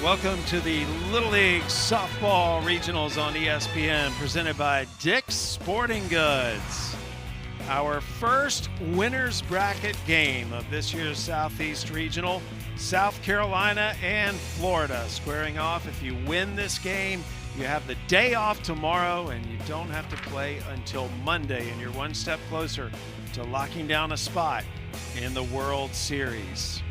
Welcome to the Little League Softball Regionals on ESPN, presented by Dick's Sporting Goods. Our first winner's bracket game of this year's Southeast Regional, South Carolina and Florida squaring off. If you win this game, you have the day off tomorrow and you don't have to play until Monday, and you're one step closer to locking down a spot in the World Series.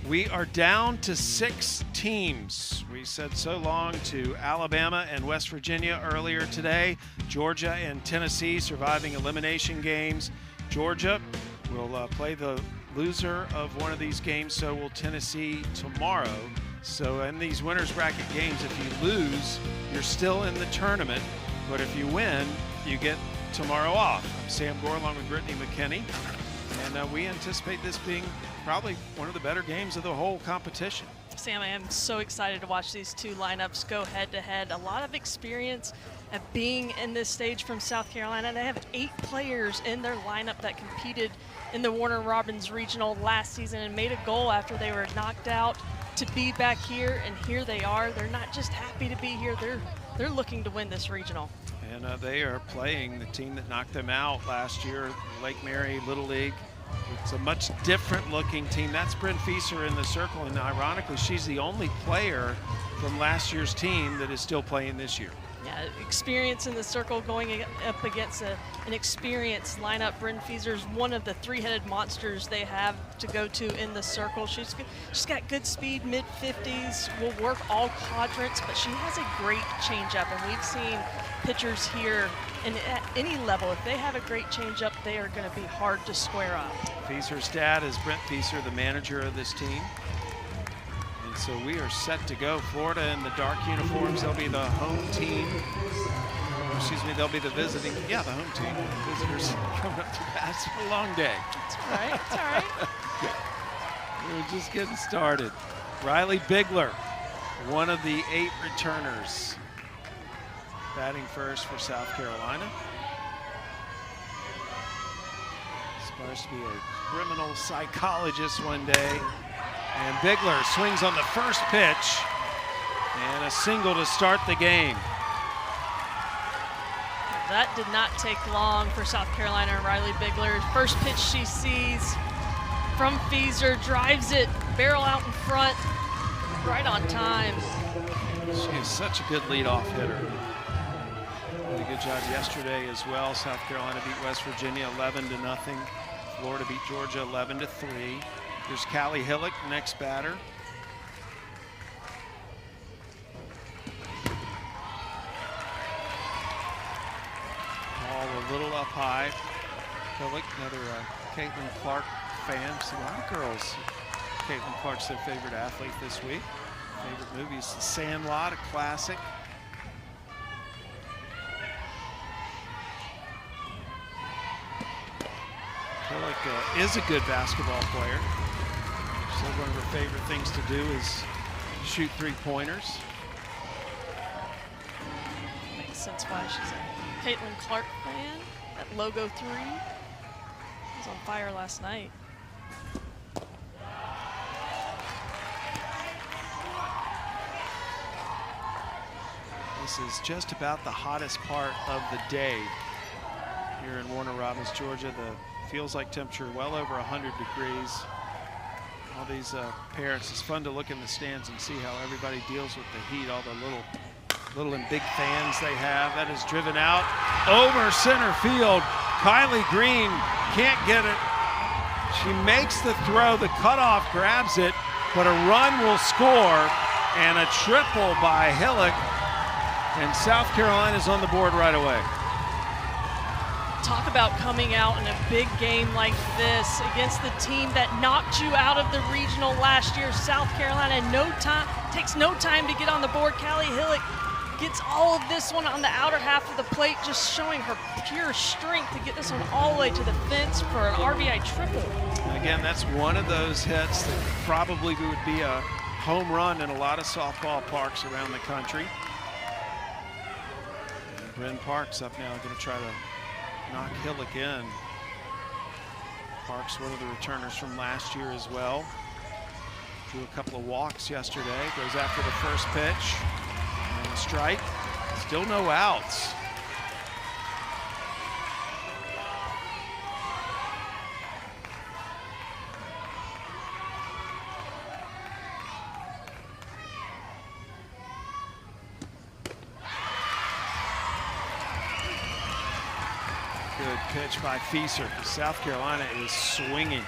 We are down to 6 teams. We said so long to Alabama and West Virginia earlier today. Georgia and Tennessee surviving elimination games. Georgia will play the loser of one of these games, so will Tennessee tomorrow. So in these winners bracket games, if you lose, you're still in the tournament. But if you win, you get tomorrow off. I'm Sam Gore along with Brittany McKinney. And we anticipate this being probably one of the better games of the whole competition. Sam, I am so excited to watch these two lineups go head-to-head. A lot of experience at being in this stage from South Carolina. They have 8 players in their lineup that competed in the Warner Robins Regional last season and made a goal after they were knocked out to be back here, and here they are. They're not just happy to be here, they're looking to win this regional. And they are playing the team that knocked them out last year, Lake Mary Little League. It's a much different looking team. That's Bryn Fieser in the circle, and ironically, she's the only player from last year's team that is still playing this year. Yeah, experience in the circle going up against an experienced lineup. Bryn Fieser's one of the 3-headed monsters they have to go to in the circle. She's got good speed, mid-50s, will work all quadrants, but she has a great changeup, and we've seen pitchers here and at any level, if they have a great changeup, they are going to be hard to square up. Fieser's dad is Brent Fieser, the manager of this team. And so we are set to go. Florida in the dark uniforms, they'll be the home team. Excuse me, they'll be the visiting, the home team. Visitors coming up to bat. It's a long day. It's all right, it's all right. We're just getting started. Riley Bigler, one of the 8 returners, batting first for South Carolina. Supposed to be a criminal psychologist one day. And Bigler swings on the first pitch and a single to start the game. That did not take long for South Carolina and Riley Bigler. First pitch she sees from Fieser, drives it, barrel out in front, right on time. She is such a good leadoff hitter. Did a good job yesterday as well. South Carolina beat West Virginia 11-0. Florida beat Georgia 11-3. Here's Callie Hillock, next batter. Ball a little up high. Hillock, another Caitlin Clark fan. See, a lot of girls. Caitlin Clark's their favorite athlete this week. Favorite movie is The Sandlot, a classic. Hillock is a good basketball player. So one of her favorite things to do is shoot 3-pointers. Makes sense why she's a Caitlin Clark fan. That logo 3 was on fire last night. This is just about the hottest part of the day here in Warner Robins, Georgia. Feels like temperature well over 100 degrees. All these parents, it's fun to look in the stands and see how everybody deals with the heat, all the little and big fans they have. That is driven out over center field. Kylie Green can't get it. She makes the throw, the cutoff grabs it, but a run will score, and a triple by Hillock, and South Carolina's on the board right away. Talk about coming out in a big game like this against the team that knocked you out of the regional last year. South Carolina takes no time to get on the board. Callie Hillock gets all of this one on the outer half of the plate, just showing her pure strength to get this one all the way to the fence for an RBI triple. Again, that's one of those hits that probably would be a home run in a lot of softball parks around the country. And Bryn Parks up now, going to try to knock Hillock in. Parks, one of the returners from last year as well. Drew a couple of walks yesterday. Goes after the first pitch. And a strike. Still no outs. Good pitch by Feaser. South Carolina is swinging.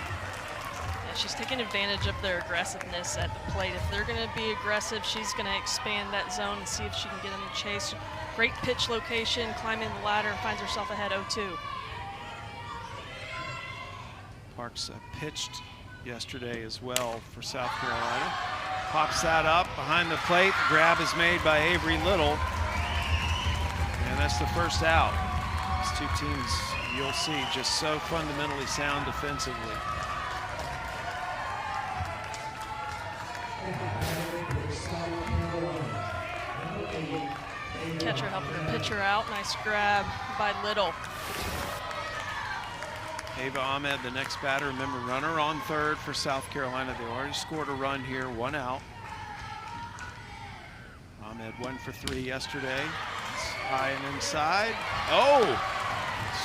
Yeah, she's taking advantage of their aggressiveness at the plate. If they're going to be aggressive, she's going to expand that zone and see if she can get in the chase. Great pitch location, climbing the ladder, and finds herself ahead 0-2. Parks pitched yesterday as well for South Carolina. Pops that up behind the plate. The grab is made by Avery Little. And that's the first out. These two teams, you'll see, just so fundamentally sound defensively. Catcher helping the pitcher out. Nice grab by Little. Ava Ahmed, the next batter. Remember, runner on third for South Carolina. They already scored a run here, 1 out. Ahmed 1 for 3 yesterday. It's high and inside. Oh!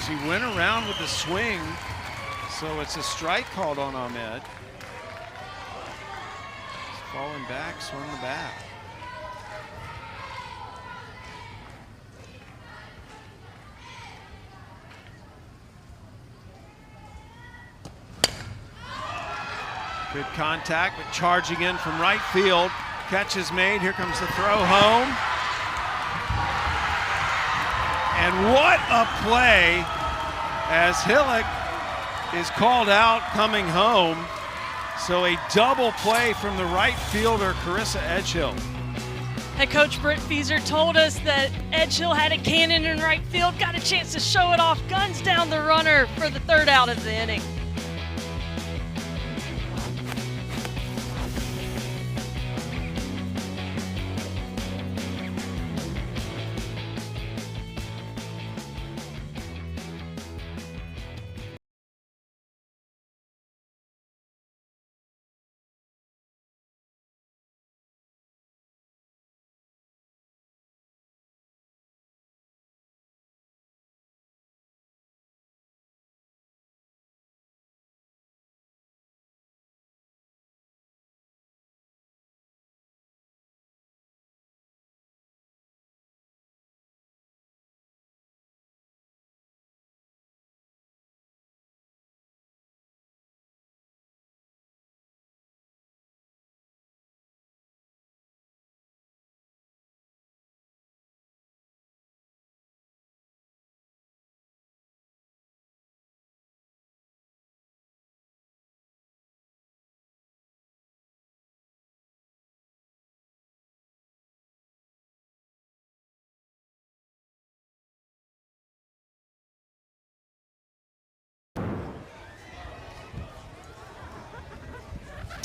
She went around with the swing, so it's a strike called on Ahmed. She's falling back, swung the bat. Good contact, but charging in from right field. Catch is made. Here comes the throw home. And what a play as Hillick is called out coming home. So a double play from the right fielder, Carissa Edgehill. Head coach Britt Feaser told us that Edgehill had a cannon in right field, got a chance to show it off, guns down the runner for the 3rd out of the inning.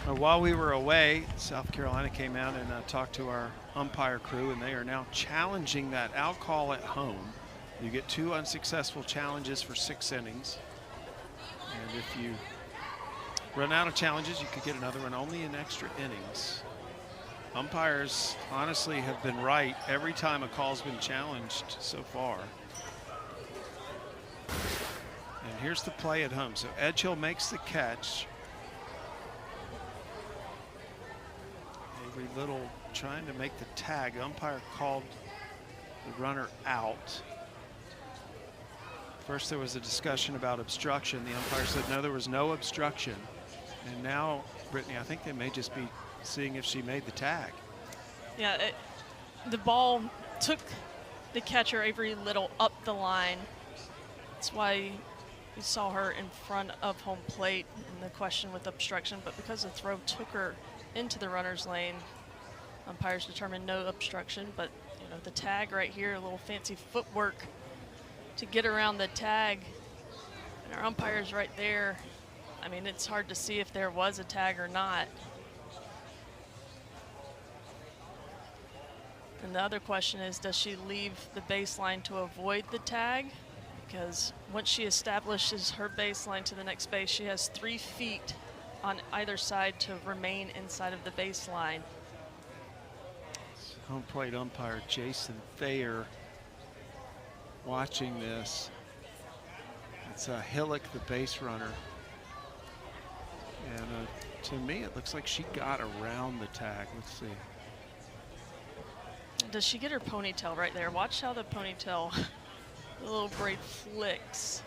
While we were away, South Carolina came out and talked to our umpire crew, and they are now challenging that out call at home. You get 2 unsuccessful challenges for 6 innings. And if you run out of challenges, you could get another one only in extra innings. Umpires honestly have been right every time a call's been challenged so far. And here's the play at home. So Edgehill makes the catch. Avery Little trying to make the tag. Umpire called the runner out. First there was a discussion about obstruction. The umpire said no, there was no obstruction. And now, Brittany, I think they may just be seeing if she made the tag. Yeah, the ball took the catcher Avery Little up the line. That's why you saw her in front of home plate in the question with obstruction, but because the throw took her into the runner's lane, umpires determined no obstruction. But you know, the tag right here, a little fancy footwork to get around the tag, and our umpire's right there. I mean, it's hard to see if there was a tag or not. And the other question is, does she leave the baseline to avoid the tag? Because once she establishes her baseline to the next base, she has 3 feet on either side to remain inside of the baseline. Home plate umpire Jason Thayer watching this. It's Hillock, the base runner. And to me, it looks like she got around the tag. Let's see. Does she get her ponytail right there? Watch how the ponytail, the little braid flicks.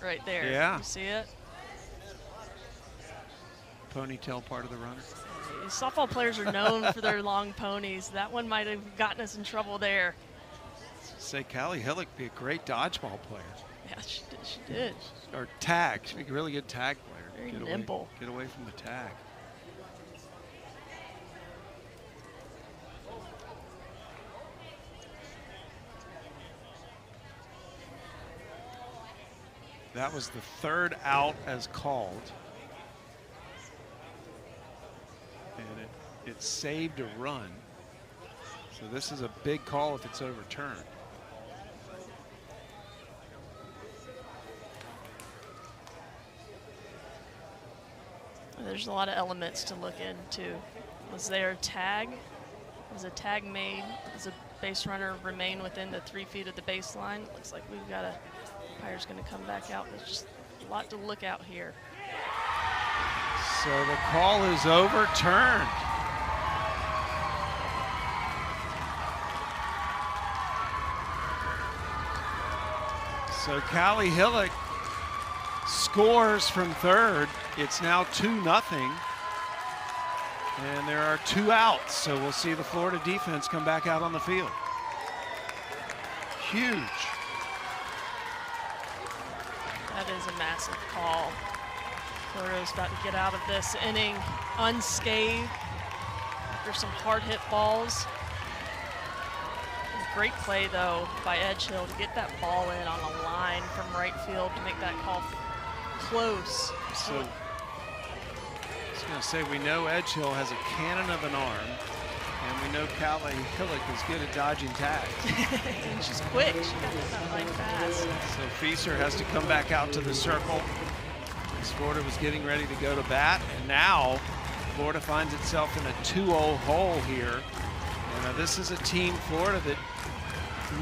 Right there. Yeah. You see it? Ponytail part of the runner. Softball players are known for their long ponies. That one might have gotten us in trouble there. Say Callie Hillock be a great dodgeball player. Yeah, she did. Or tag. She'd be a really good tag player. Very nimble. Get away from the tag. That was the third out as called. And it saved a run. So this is a big call if it's overturned. There's a lot of elements to look into. Was there a tag? Was a tag made? Does a base runner remain within the 3 feet of the baseline? Looks like we've got a umpire's going to come back out. There's just a lot to look out here. So the call is overturned. So Callie Hillock scores from third. It's now 2-0. And there are 2 outs. So we'll see the Florida defense come back out on the field. Huge. That is a massive call. Florida's about to get out of this inning unscathed after some hard hit balls. Great play though by Edgehill to get that ball in on a line from right field to make that call close. So I was going to say, we know Edgehill has a cannon of an arm, and we know Callie Hillock is good at dodging tags. And she's quick. She got that line fast. So Fieser has to come back out to the circle as Florida was getting ready to go to bat, and now Florida finds itself in a 2-0 hole here. And this is a team, Florida, that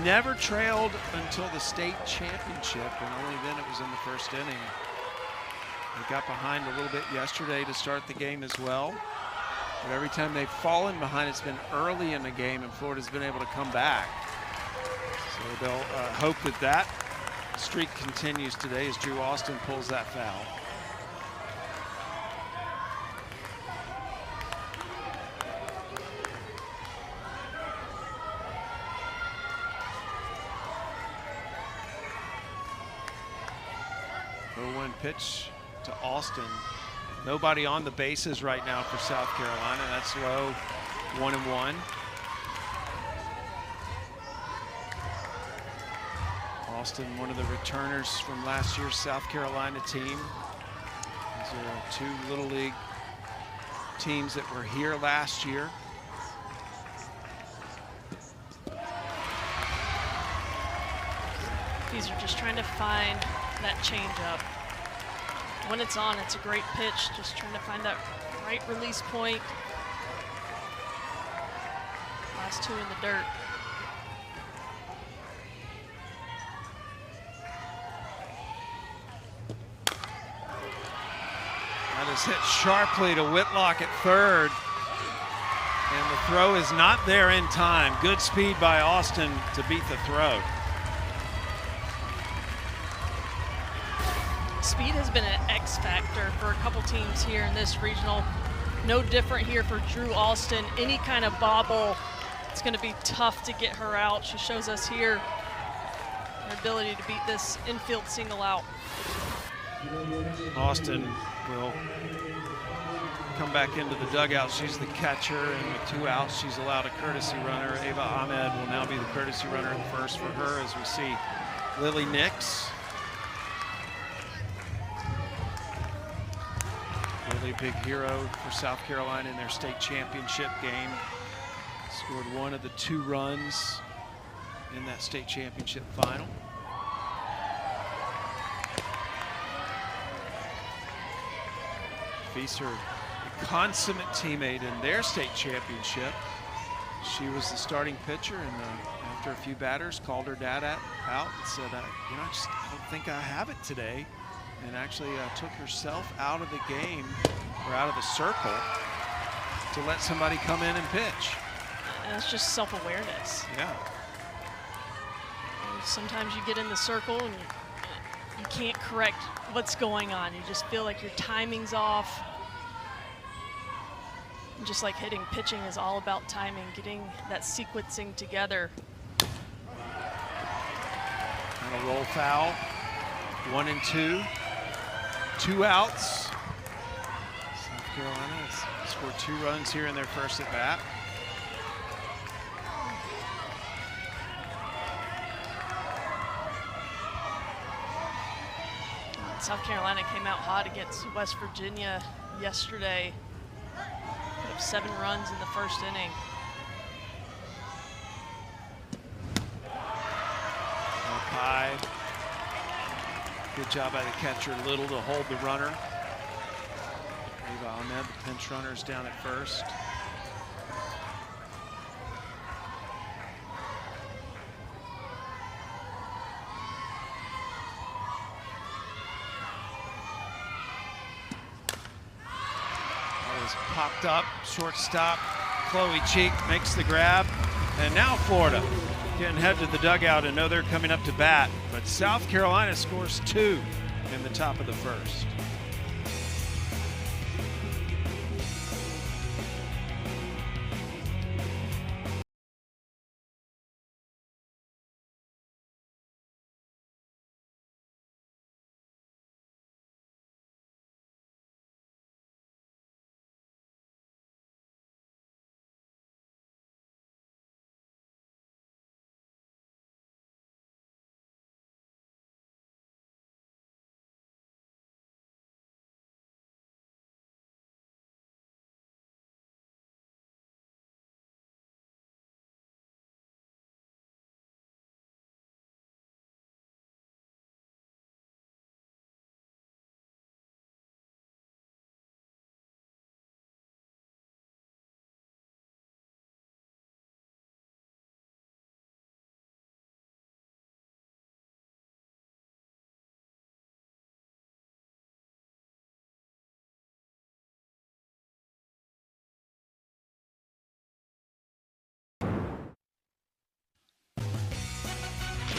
never trailed until the state championship, and only then it was in the first inning. They got behind a little bit yesterday to start the game as well. But every time they've fallen behind, it's been early in the game, and Florida's been able to come back. So they'll hope that that streak continues today as Drew Austin pulls that foul. Pitch to Austin. Nobody on the bases right now for South Carolina. That's low, 1-1. Austin, one of the returners from last year's South Carolina team. These are 2 Little League teams that were here last year. These are just trying to find that changeup. When it's on, it's a great pitch. Just trying to find that right release point. Last 2 in the dirt. That is hit sharply to Whitlock at third. And the throw is not there in time. Good speed by Austin to beat the throw. Speed has been an X factor for a couple teams here in this regional. No different here for Drew Austin. Any kind of bobble, it's going to be tough to get her out. She shows us here her ability to beat this infield single out. Austin will come back into the dugout. She's the catcher, and with 2 outs, she's allowed a courtesy runner. Ava Ahmed will now be the courtesy runner at first for her, as we see Lily Nix. Really big hero for South Carolina in their state championship game. Scored 1 of the 2 runs in that state championship final. Feaster, a consummate teammate in their state championship. She was the starting pitcher, and after a few batters, called her dad out and said, you know, I just don't think I have it today, and actually took herself out of the game, or out of the circle, to let somebody come in and pitch. And it's just self-awareness. Yeah. Sometimes you get in the circle and you can't correct what's going on. You just feel like your timing's off. And just like hitting, pitching is all about timing, getting that sequencing together. And a roll foul, 1 and 2, 2 outs. South Carolina has scored 2 runs here in their first at bat. South Carolina came out hot against West Virginia yesterday. Put up 7 runs in the first inning. Up high. Good job by the catcher Little to hold the runner. Ava Ahmed, the pinch runner, is down at first. Popped up, shortstop, Chloe Cheek makes the grab, and now Florida getting head to the dugout and know they're coming up to bat, but South Carolina scores 2 in the top of the first.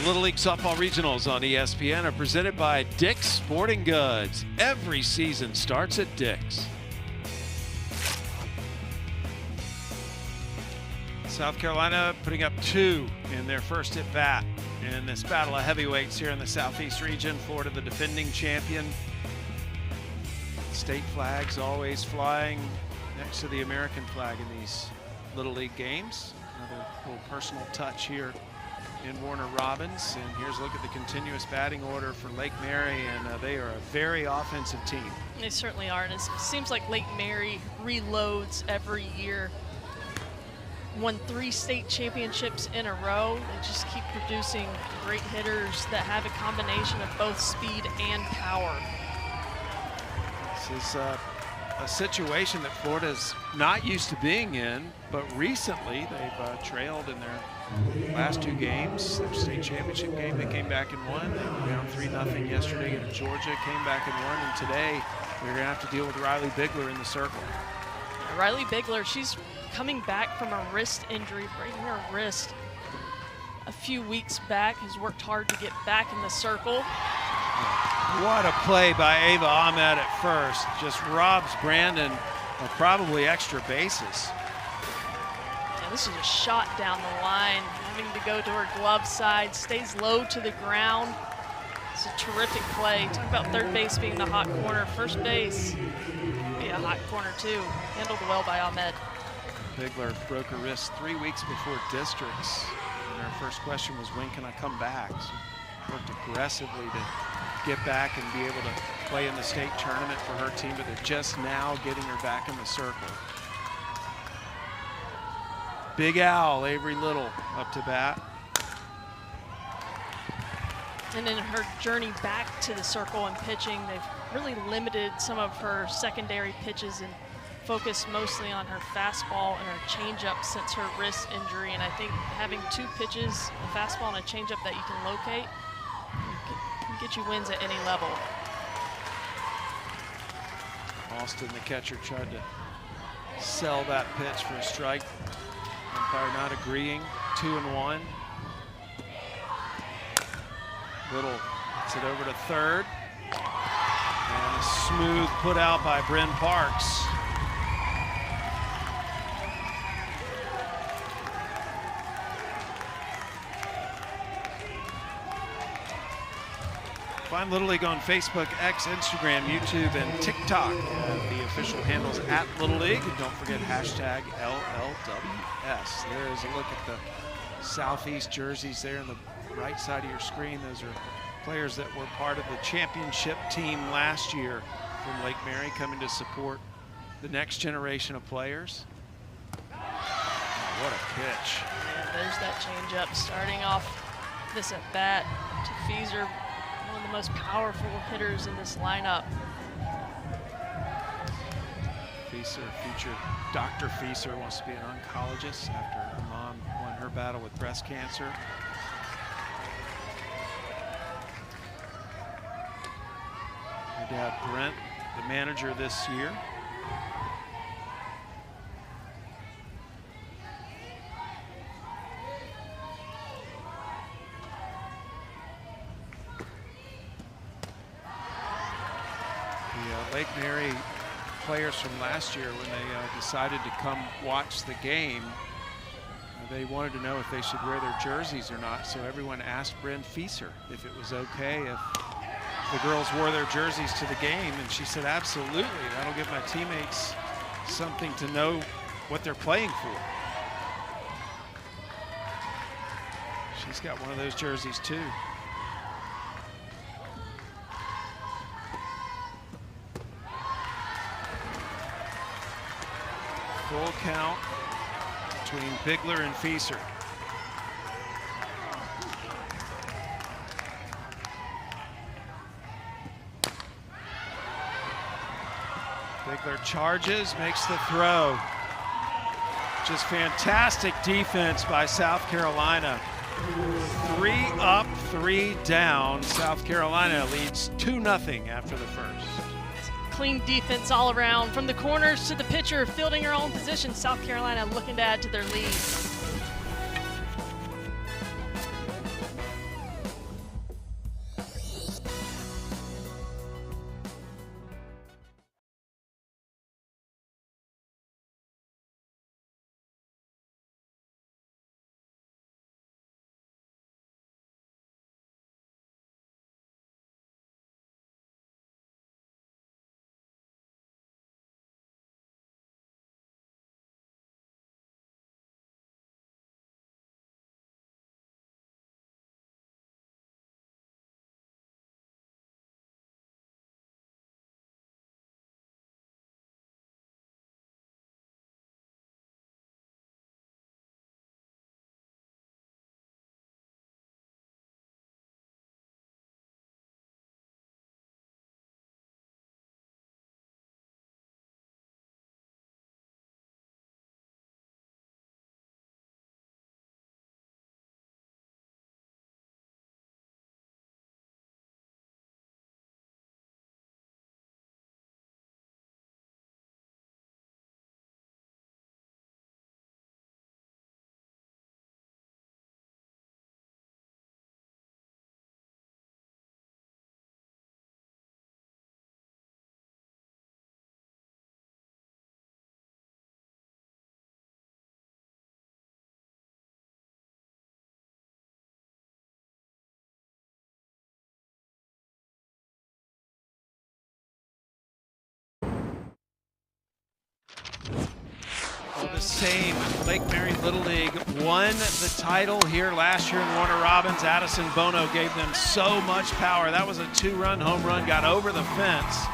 Little League Softball Regionals on ESPN are presented by Dick's Sporting Goods. Every season starts at Dick's. South Carolina putting up 2 in their first at bat in this battle of heavyweights here in the Southeast region. Florida, the defending champion. State flags always flying next to the American flag in these Little League games. Another little personal touch here in Warner Robins. And here's a look at the continuous batting order for Lake Mary, and they are a very offensive team. They certainly are, and it seems like Lake Mary reloads every year. Won 3 state championships in a row. They just keep producing great hitters that have a combination of both speed and power. This is a situation that Florida's not used to being in, but recently they've trailed in their last 2 games. Their state championship game, they came back and won. They were down 3-0 yesterday against Georgia, came back and won, and today they're gonna have to deal with Riley Bigler in the circle. Riley Bigler, she's coming back from a wrist injury, breaking her wrist a few weeks back, has worked hard to get back in the circle. What a play by Ava Ahmed at first. Just robs Brandon of probably extra bases. Yeah, this is a shot down the line, having to go to her glove side, stays low to the ground. It's a terrific play. Talk about third base being the hot corner. First base be a hot corner too. Handled well by Ahmed. Bigler broke her wrist 3 weeks before districts. And her first question was, when can I come back? So worked aggressively to get back and be able to play in the state tournament for her team, but they're just now getting her back in the circle. Big Al, Avery Little up to bat. And in her journey back to the circle and pitching, they've really limited some of her secondary pitches and focused mostly on her fastball and her changeup since her wrist injury. And I think having 2 pitches, a fastball and a changeup that you can locate, can get you wins at any level. Austin, the catcher, tried to sell that pitch for a strike. Umpire not agreeing. 2-1. Little gets it over to third. And a smooth put out by Bryn Parks. Find Little League on Facebook, X, Instagram, YouTube, and TikTok. The official handles at Little League. And don't forget hashtag LLWS. There is a look at the Southeast jerseys there on the right side of your screen. Those are players that were part of the championship team last year from Lake Mary, coming to support the next generation of players. What a pitch. Yeah, there's that changeup starting off this at bat to Feaser, one of the most powerful hitters in this lineup. Feaser, future Dr. Feaser, wants to be an oncologist after her mom won her battle with breast cancer. Her dad, Brent, the manager this year. Lake Mary players from last year, when they decided to come watch the game, they wanted to know if they should wear their jerseys or not. So everyone asked Bryn Feaser if it was okay if the girls wore their jerseys to the game, and she said, absolutely. That'll give my teammates something to know what they're playing for. She's got one of those jerseys too. Full count between Bigler and Feaser. Bigler charges, makes the throw. Just fantastic defense by South Carolina. 3 up, 3 down. South Carolina leads 2-0 after the first. Clean defense all around, from the corners to the pitcher, fielding her own position. South Carolina looking to add to their lead. Well, the same. Lake Mary Little League won the title here last year in Warner Robins. Addison Bono gave them so much power. That was a 2-run home run, got over the fence.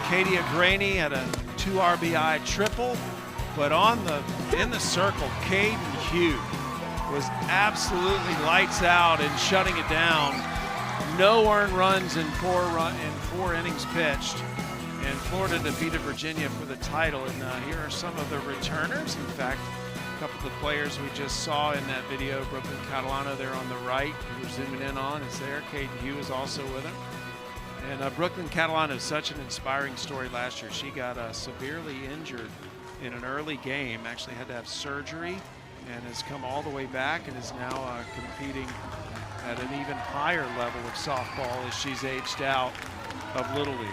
Acadia Graney had a 2 RBI triple, but in the circle, Caden Hugh was absolutely lights out and shutting it down. no earned runs in 4 innings pitched. And Florida defeated Virginia for the title. And here are some of the returners. In fact, a couple of the players we just saw in that video. Brooklyn Catalano there on the right, who we're zooming in on, is there. Caden Hugh is also with him. And Brooklyn Catalano is such an inspiring story last year. She got severely injured in an early game, actually had to have surgery, and has come all the way back and is now competing at an even higher level of softball as she's aged out of Little League.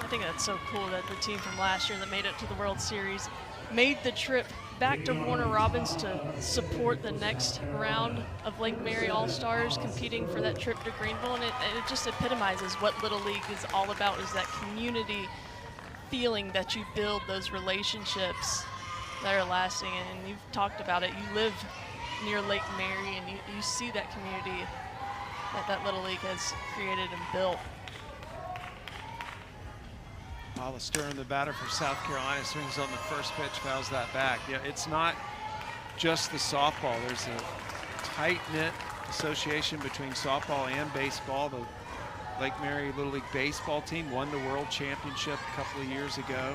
I think that's so cool that the team from last year that made it to the World Series made the trip back to Warner Robins to support the next round of Lake Mary All-Stars, competing for that trip to Greenville. And it just epitomizes what Little League is all about, is that community feeling that you build, those relationships that are lasting. And you've talked about it. You live near Lake Mary, and you see that community that Little League has created and built. Hollis Durham, the batter for South Carolina, swings on the first pitch, fouls that back. Yeah, it's not just the softball. There's a tight-knit association between softball and baseball. The Lake Mary Little League baseball team won the World Championship a couple of years ago.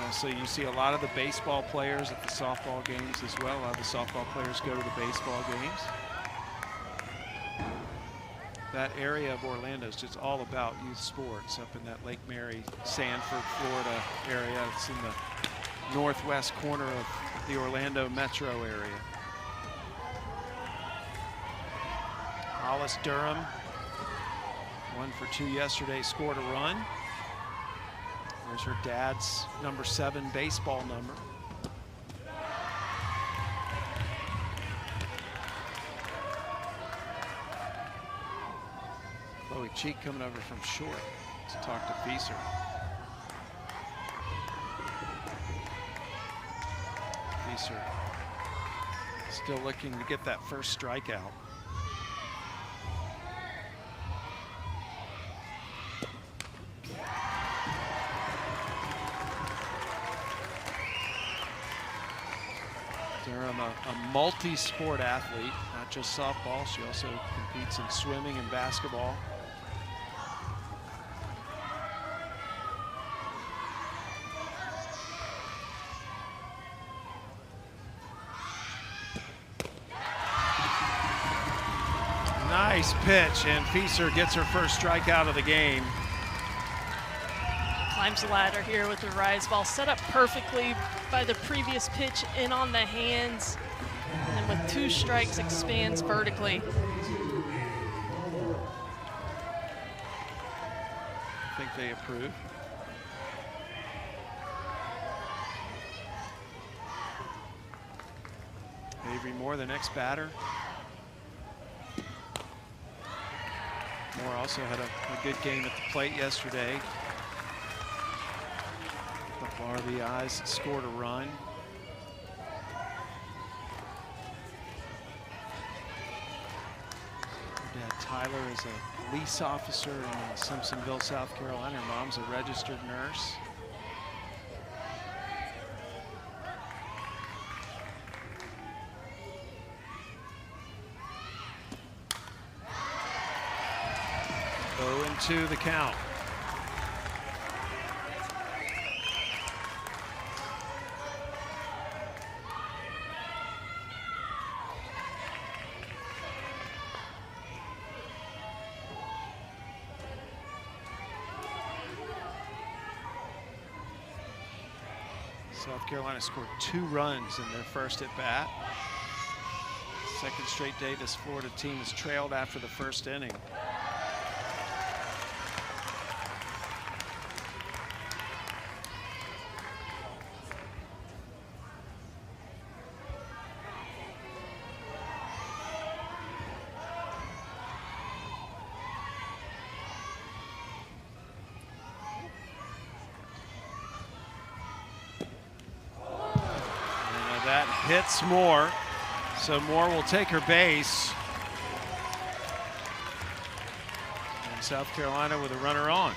And so you see a lot of the baseball players at the softball games as well. A lot of the softball players go to the baseball games. That area of Orlando is just all about youth sports up in that Lake Mary, Sanford, Florida area. It's in the northwest corner of the Orlando metro area. Hollis Durham, 1 for 2 yesterday, scored a run. There's her dad's number 7 baseball number. Chloe Cheek coming over from short to talk to Fieser. Fieser still looking to get that first strikeout. Durham, a multi-sport athlete, not just softball. She also competes in swimming and basketball. Nice pitch, and Fieser gets her first strikeout of the game. Climbs the ladder here with the rise ball, set up perfectly by the previous pitch, in on the hands, and then with 2 strikes expands vertically. I think they approve. Avery Moore, the next batter. Moore also had a good game at the plate yesterday. A couple RBIs, scored a run. Her dad Tyler is a police officer in Simpsonville, South Carolina. Her mom's a registered nurse. To the count. South Carolina scored 2 runs in their first at bat. Second straight day this Florida team has trailed after the first inning. That hits Moore, so Moore will take her base. And South Carolina with a runner on.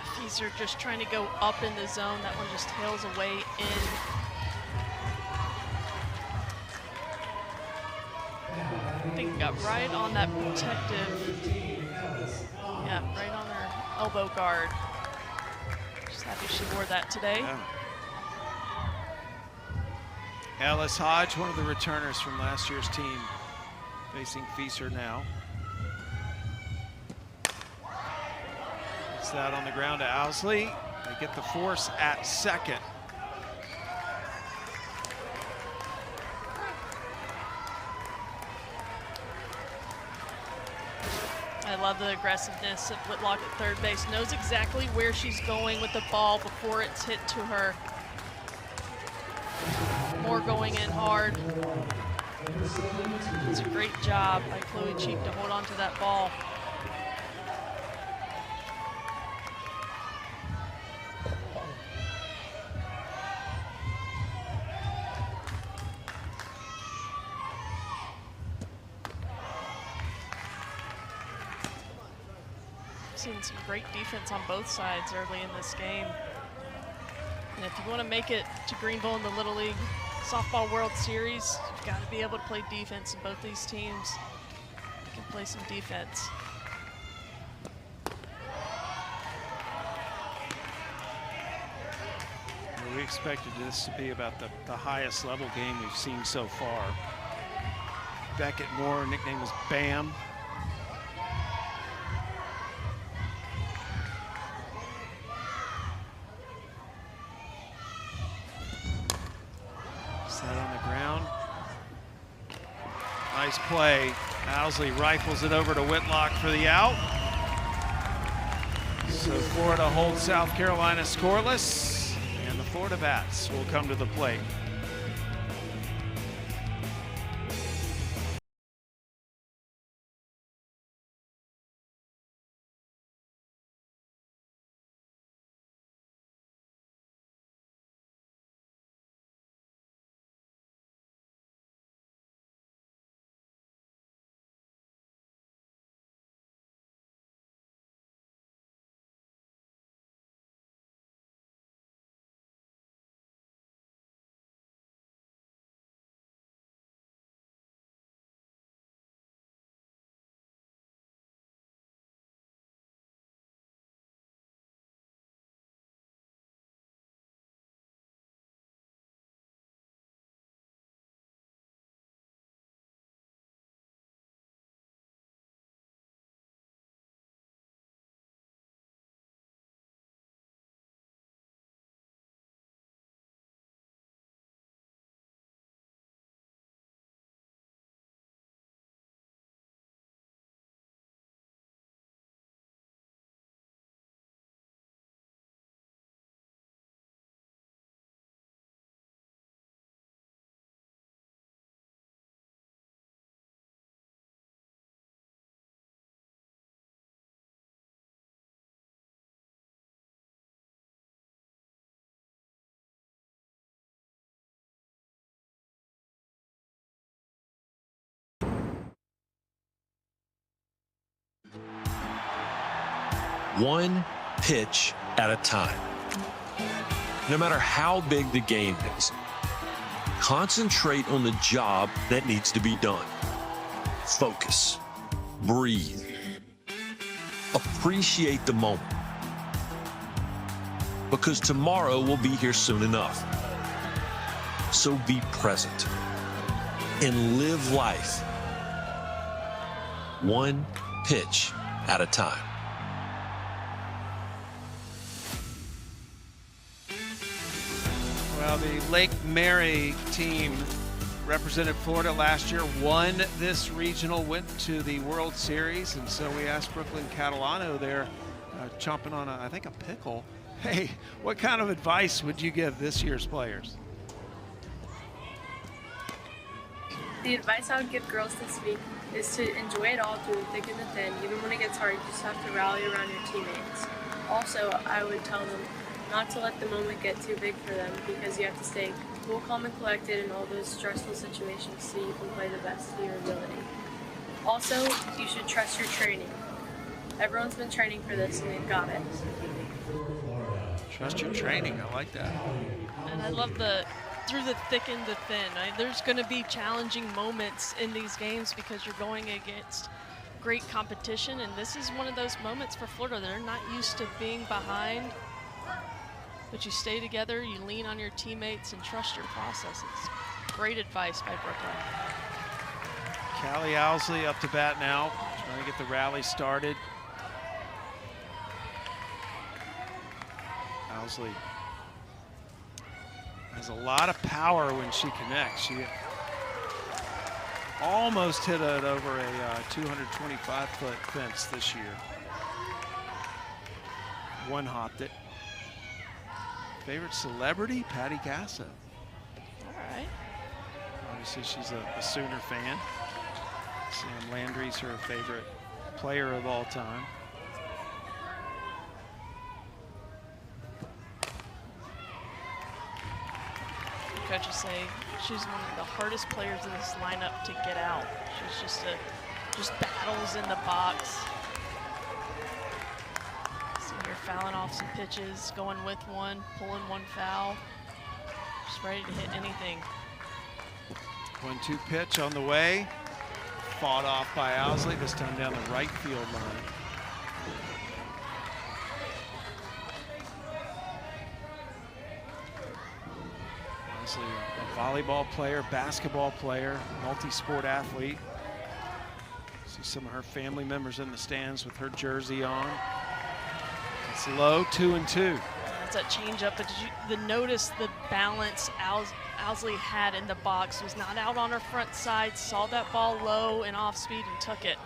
Fieser just trying to go up in the zone. That one just tails away in. I think it got right on that protective, yeah, right on her elbow guard. Just happy she wore that today. Yeah. Ellis Hodge, one of the returners from last year's team, facing Fieser now. It's that on the ground to Owsley. They get the force at second. I love the aggressiveness of Whitlock at third base. Knows exactly where she's going with the ball before it's hit to her. Moore going in hard. It's a great job by Chloe Cheek to hold on to that ball. Seen some great defense on both sides early in this game. And if you want to make it to Greenville in the Little League Softball World Series, you've got to be able to play defense, and both these teams can play some defense. We expected this to be about the highest level game we've seen so far. Beckett Moore, nickname was Bam. Set on the ground. Nice play. Owsley rifles it over to Whitlock for the out. So Florida holds South Carolina scoreless, and the Florida Bats will come to the plate. One pitch at a time. No matter how big the game is, concentrate on the job that needs to be done. Focus, breathe, appreciate the moment, because tomorrow will be here soon enough. So be present and live life one pitch at a time. Well, the Lake Mary team represented Florida last year, won this regional, went to the World Series, and so we asked Brooklyn Catalano there, chomping on, I think, a pickle. Hey, what kind of advice would you give this year's players? The advice I would give girls this week is to enjoy it all through the thick and the thin. Even when it gets hard, you just have to rally around your teammates. Also, I would tell them not to let the moment get too big for them, because you have to stay cool, calm, and collected in all those stressful situations so you can play the best of your ability. Also, you should trust your training. Everyone's been training for this and they've got it. Trust your training, I like that. And I love the through the thick and the thin. There's going to be challenging moments in these games because you're going against great competition, and this is one of those moments for Florida. They're not used to being behind, but you stay together, you lean on your teammates, and trust your processes. Great advice by Brooklyn. Callie Owsley up to bat now, trying to get the rally started. Owsley has a lot of power when she connects. She almost hit it over a 225-foot fence this year. One hopped it. Favorite celebrity, Patty Casa. All right. Obviously, she's a Sooner fan. Sam Landry's her favorite player of all time. Coaches say she's one of the hardest players in this lineup to get out. She's just battles in the box. See her fouling off some pitches, going with one, pulling one foul. Just ready to hit anything. 1-2 pitch on the way. Fought off by Owsley, this time down the right field line. Owsley, a volleyball player, basketball player, multi-sport athlete. See some of her family members in the stands with her jersey on. It's low, 2-2. That's a changeup, but did you notice the balance Owsley had in the box? Was not out on her front side, saw that ball low and off speed and took it.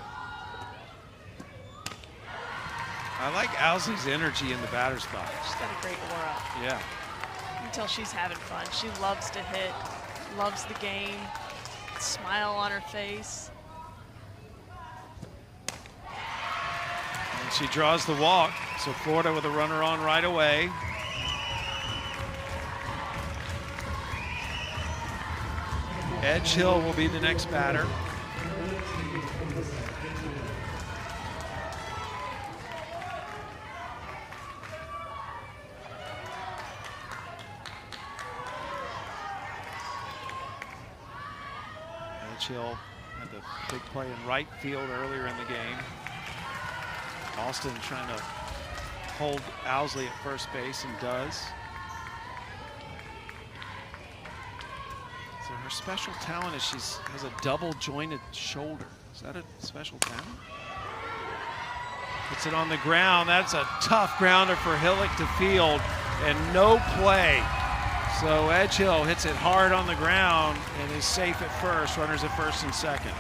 I like Owsley's energy in the batter's box. She's got a great aura. Yeah. You can tell she's having fun. She loves to hit, loves the game, smile on her face. And she draws the walk, so Florida with a runner on right away. Edge Hill will be the next batter. Edge Hill had the big play in right field earlier in the game. Austin trying to hold Owsley at first base and does. So her special talent is she has a double jointed shoulder. Is that a special talent? Puts it on the ground. That's a tough grounder for Hillick to field and no play. So Edge Hill hits it hard on the ground and is safe at first. Runners at first and second.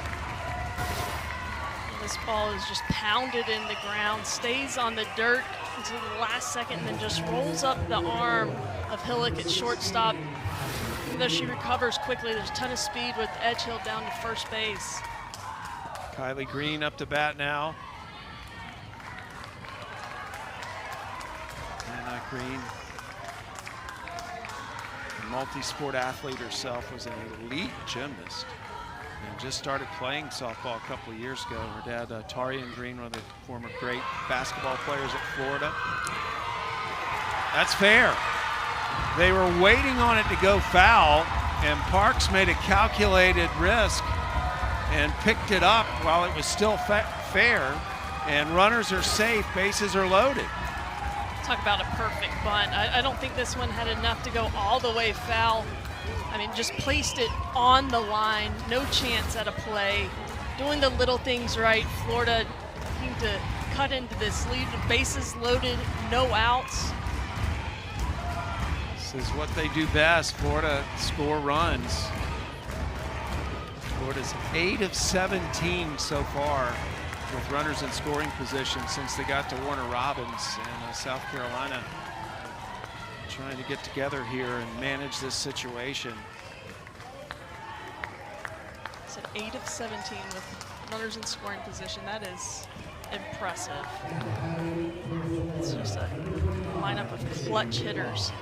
This ball is just pounded in the ground, stays on the dirt until the last second, and then just rolls up the arm of Hillick at shortstop. Even though she recovers quickly, there's a ton of speed with Edge Hill down to first base. Kylie Green up to bat now. Anna Green, a multi-sport athlete herself, was an elite gymnast and just started playing softball a couple of years ago. Her dad, Tarian Green, one of the former great basketball players at Florida. That's fair. They were waiting on it to go foul, and Parks made a calculated risk and picked it up while it was still fair, and runners are safe, bases are loaded. Talk about a perfect bunt. I don't think this one had enough to go all the way foul. I mean, just placed it on the line, no chance at a play. Doing the little things right. Florida needing to cut into this lead, bases loaded, no outs. This is what they do best. Florida score runs. Florida's 8 of 17 so far with runners in scoring position since they got to Warner Robins, and South Carolina trying to get together here and manage this situation. It's an 8 of 17 with runners in scoring position. That is impressive. It's just a lineup of clutch hitters.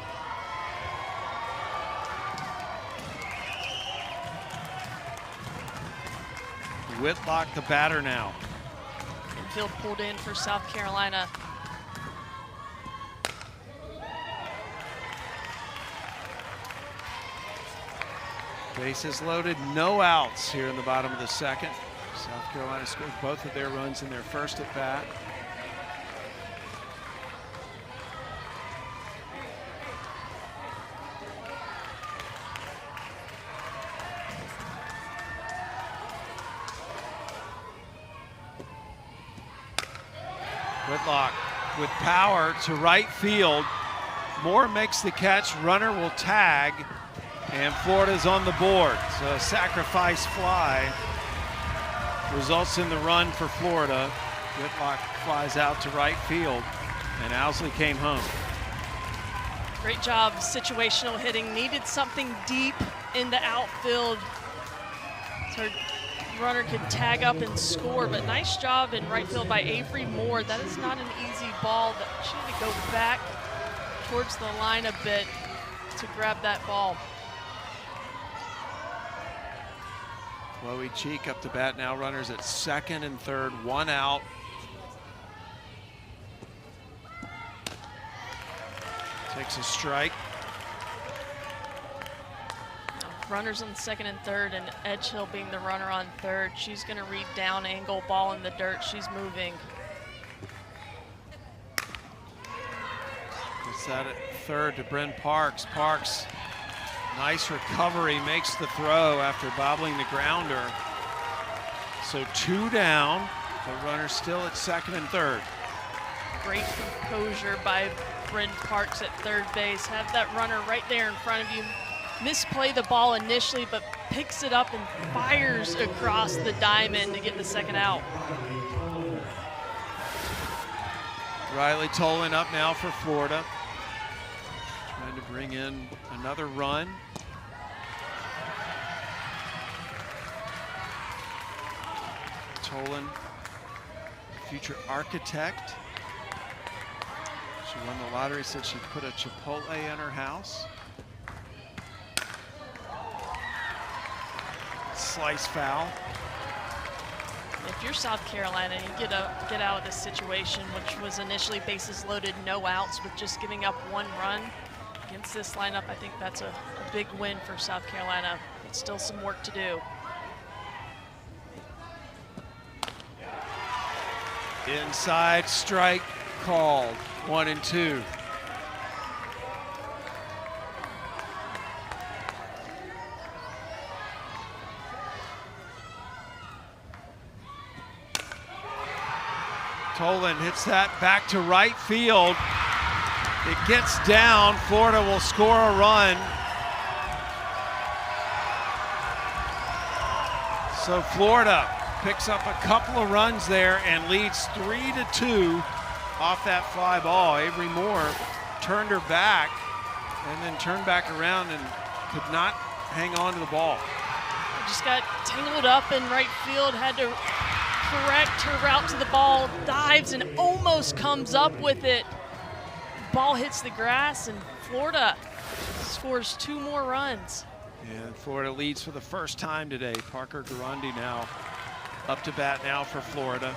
Whitlock the batter now. Infield pulled in for South Carolina. Bases loaded, no outs here in the bottom of the second. South Carolina scored both of their runs in their first at bat. Whitlock with power to right field. Moore makes the catch, runner will tag, and Florida's on the board. So a sacrifice fly results in the run for Florida. Whitlock flies out to right field, and Owsley came home. Great job, situational hitting. Needed something deep in the outfield so her runner could tag up and score, but nice job in right field by Avery Moore. That is not an easy ball. She had to go back towards the line a bit to grab that ball. Chloe Cheek up to bat now, runners at second and third, one out. Takes a strike. Runners on second and third, and Edgehill being the runner on third. She's going to read down angle, ball in the dirt. She's moving. It's that at third to Bryn Parks. Parks, nice recovery, makes the throw after bobbling the grounder. So two down, the runner still at second and third. Great composure by Bryn Parks at third base. Have that runner right there in front of you. Misplay the ball initially, but picks it up and fires across the diamond to get the second out. Riley Tolan up now for Florida. Trying to bring in another run. Tolan, future architect. She won the lottery, said she'd put a Chipotle in her house. Slice foul. If you're South Carolina, you get out of this situation, which was initially bases loaded, no outs, with just giving up one run against this lineup. I think that's a big win for South Carolina. But still some work to do. Inside strike called, 1-2. Tolan hits that back to right field. It gets down. Florida will score a run. So Florida picks up a couple of runs there and leads 3-2 off that fly ball. Avery Moore turned her back and then turned back around and could not hang on to the ball. Just got tangled up in right field, had to correct her route to the ball, dives and almost comes up with it. Ball hits the grass and Florida scores two more runs. And Florida leads for the first time today. Parker Garandi now up to bat now for Florida.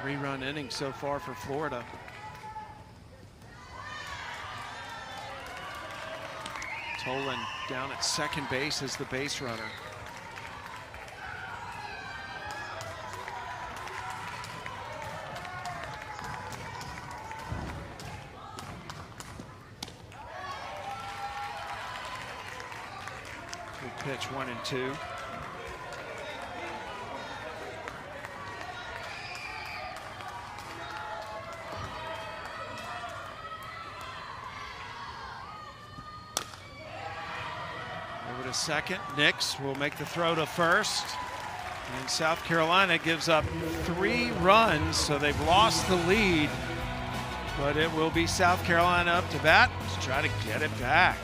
Three-run inning so far for Florida. Tolan down at second base as the base runner. Good pitch, 1-2. Over to second. Nix will make the throw to first. And South Carolina gives up 3 runs, so they've lost the lead. But it will be South Carolina up to bat to try to get it back.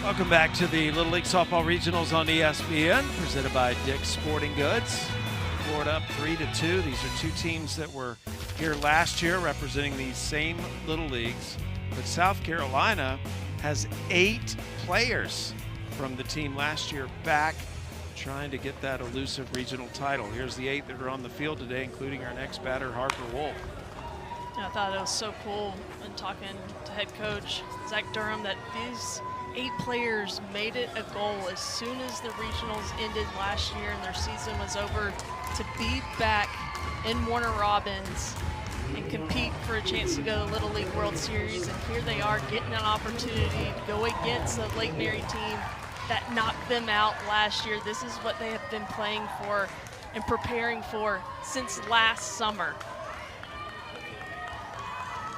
Welcome back to the Little League Softball Regionals on ESPN, presented by Dick's Sporting Goods. Florida up 3-2. These are two teams that were here last year representing these same Little Leagues. But South Carolina has 8 players from the team last year back trying to get that elusive regional title. Here's the 8 that are on the field today, including our next batter, Harper Wolf. I thought it was so cool when talking to head coach Zach Durham that these 8 players made it a goal as soon as the regionals ended last year and their season was over to be back in Warner Robins and compete for a chance to go to the Little League World Series. And here they are getting an opportunity to go against the Lake Mary team that knocked them out last year. This is what they have been playing for and preparing for since last summer.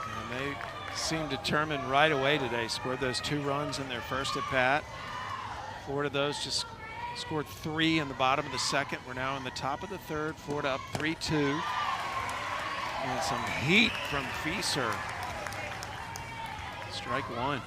And they seemed determined right away today. Scored those 2 runs in their first at bat. 4 of those just scored 3 in the bottom of the second. We're now in the top of the third. Florida up 3-2. And some heat from Fieser. Strike 1.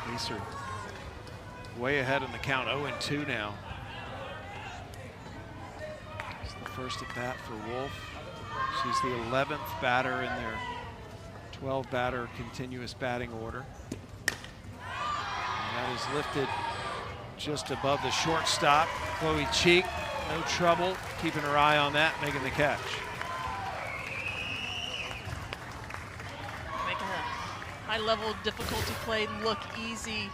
Fieser way ahead in the count, 0-2 now. It's the first at bat for Wolf. She's the 11th batter in their 12-batter continuous batting order. And that is lifted just above the shortstop. Chloe Cheek, no trouble, keeping her eye on that, making the catch. Making a high-level difficulty play look easy.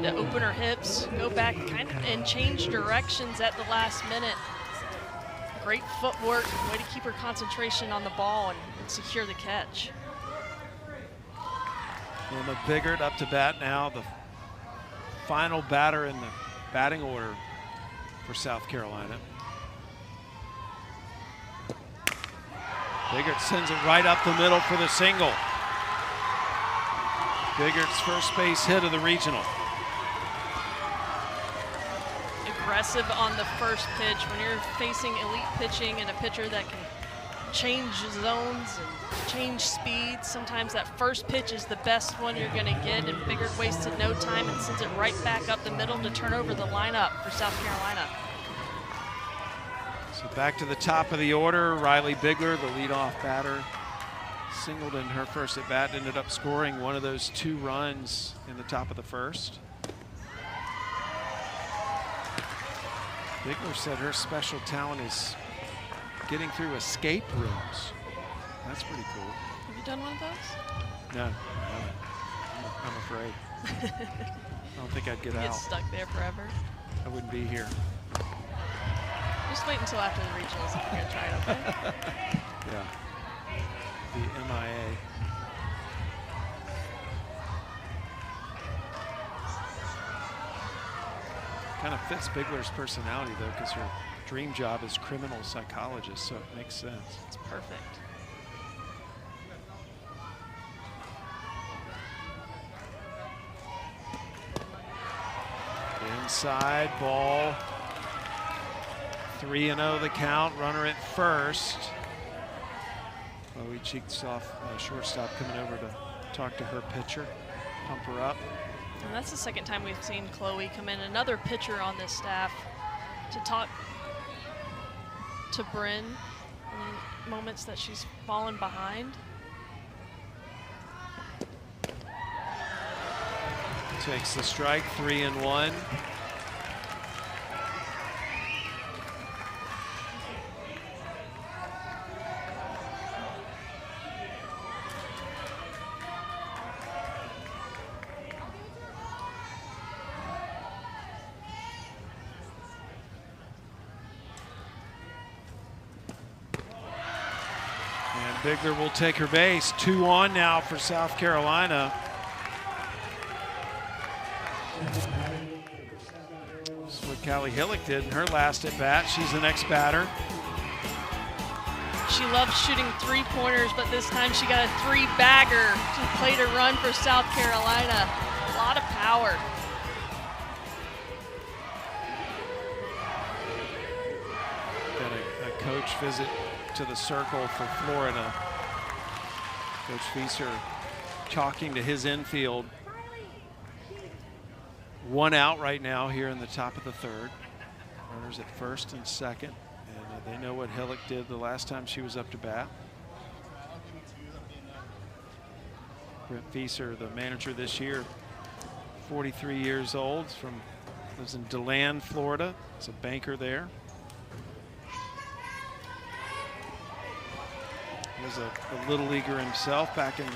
To open her hips, go back kind of and change directions at the last minute. Great footwork, way to keep her concentration on the ball and secure the catch. Emma Biggert up to bat now, the final batter in the batting order for South Carolina. Biggert sends it right up the middle for the single. Biggert's first base hit of the regional. Aggressive on the first pitch. When you're facing elite pitching and a pitcher that can change zones and change speeds, sometimes that first pitch is the best one you're going to get, and Biggert wasted no time and sends it right back up the middle to turn over the lineup for South Carolina. So back to the top of the order, Riley Bigler, the leadoff batter, singled in her first at bat, ended up scoring one of those 2 runs in the top of the first. Bigler said her special talent is getting through escape rooms. That's pretty cool. Have you done one of those? No, I'm afraid. I don't think I'd get You out. get stuck there forever. I wouldn't be here. Just wait until after the regionals if you're going to try it, okay? Yeah. The MIA. Kind of fits Bigler's personality, though, because her dream job is criminal psychologist, so it makes sense. It's perfect. Inside ball. 3-0 the count. Runner at first. Chloe Cheeks off shortstop, coming over to talk to her pitcher, pump her up. And that's the second time we've seen Chloe come in, another pitcher on this staff, to talk to Bryn in moments that she's fallen behind. Takes the strike, 3-1. Bigler will take her base. 2 on now for South Carolina. This is what Callie Hillick did in her last at bat. She's the next batter. She loves shooting three-pointers, but this time she got a three-bagger to play to run for South Carolina. A lot of power. Got a coach visit to the circle for Florida. Coach Fieser talking to his infield. 1 out right now here in the top of the third. Runners at first and second. And they know what Hillock did the last time she was up to bat. Brent Fieser, the manager this year, 43 years old, lives in DeLand, Florida. He's a banker there. He was a little leaguer himself back in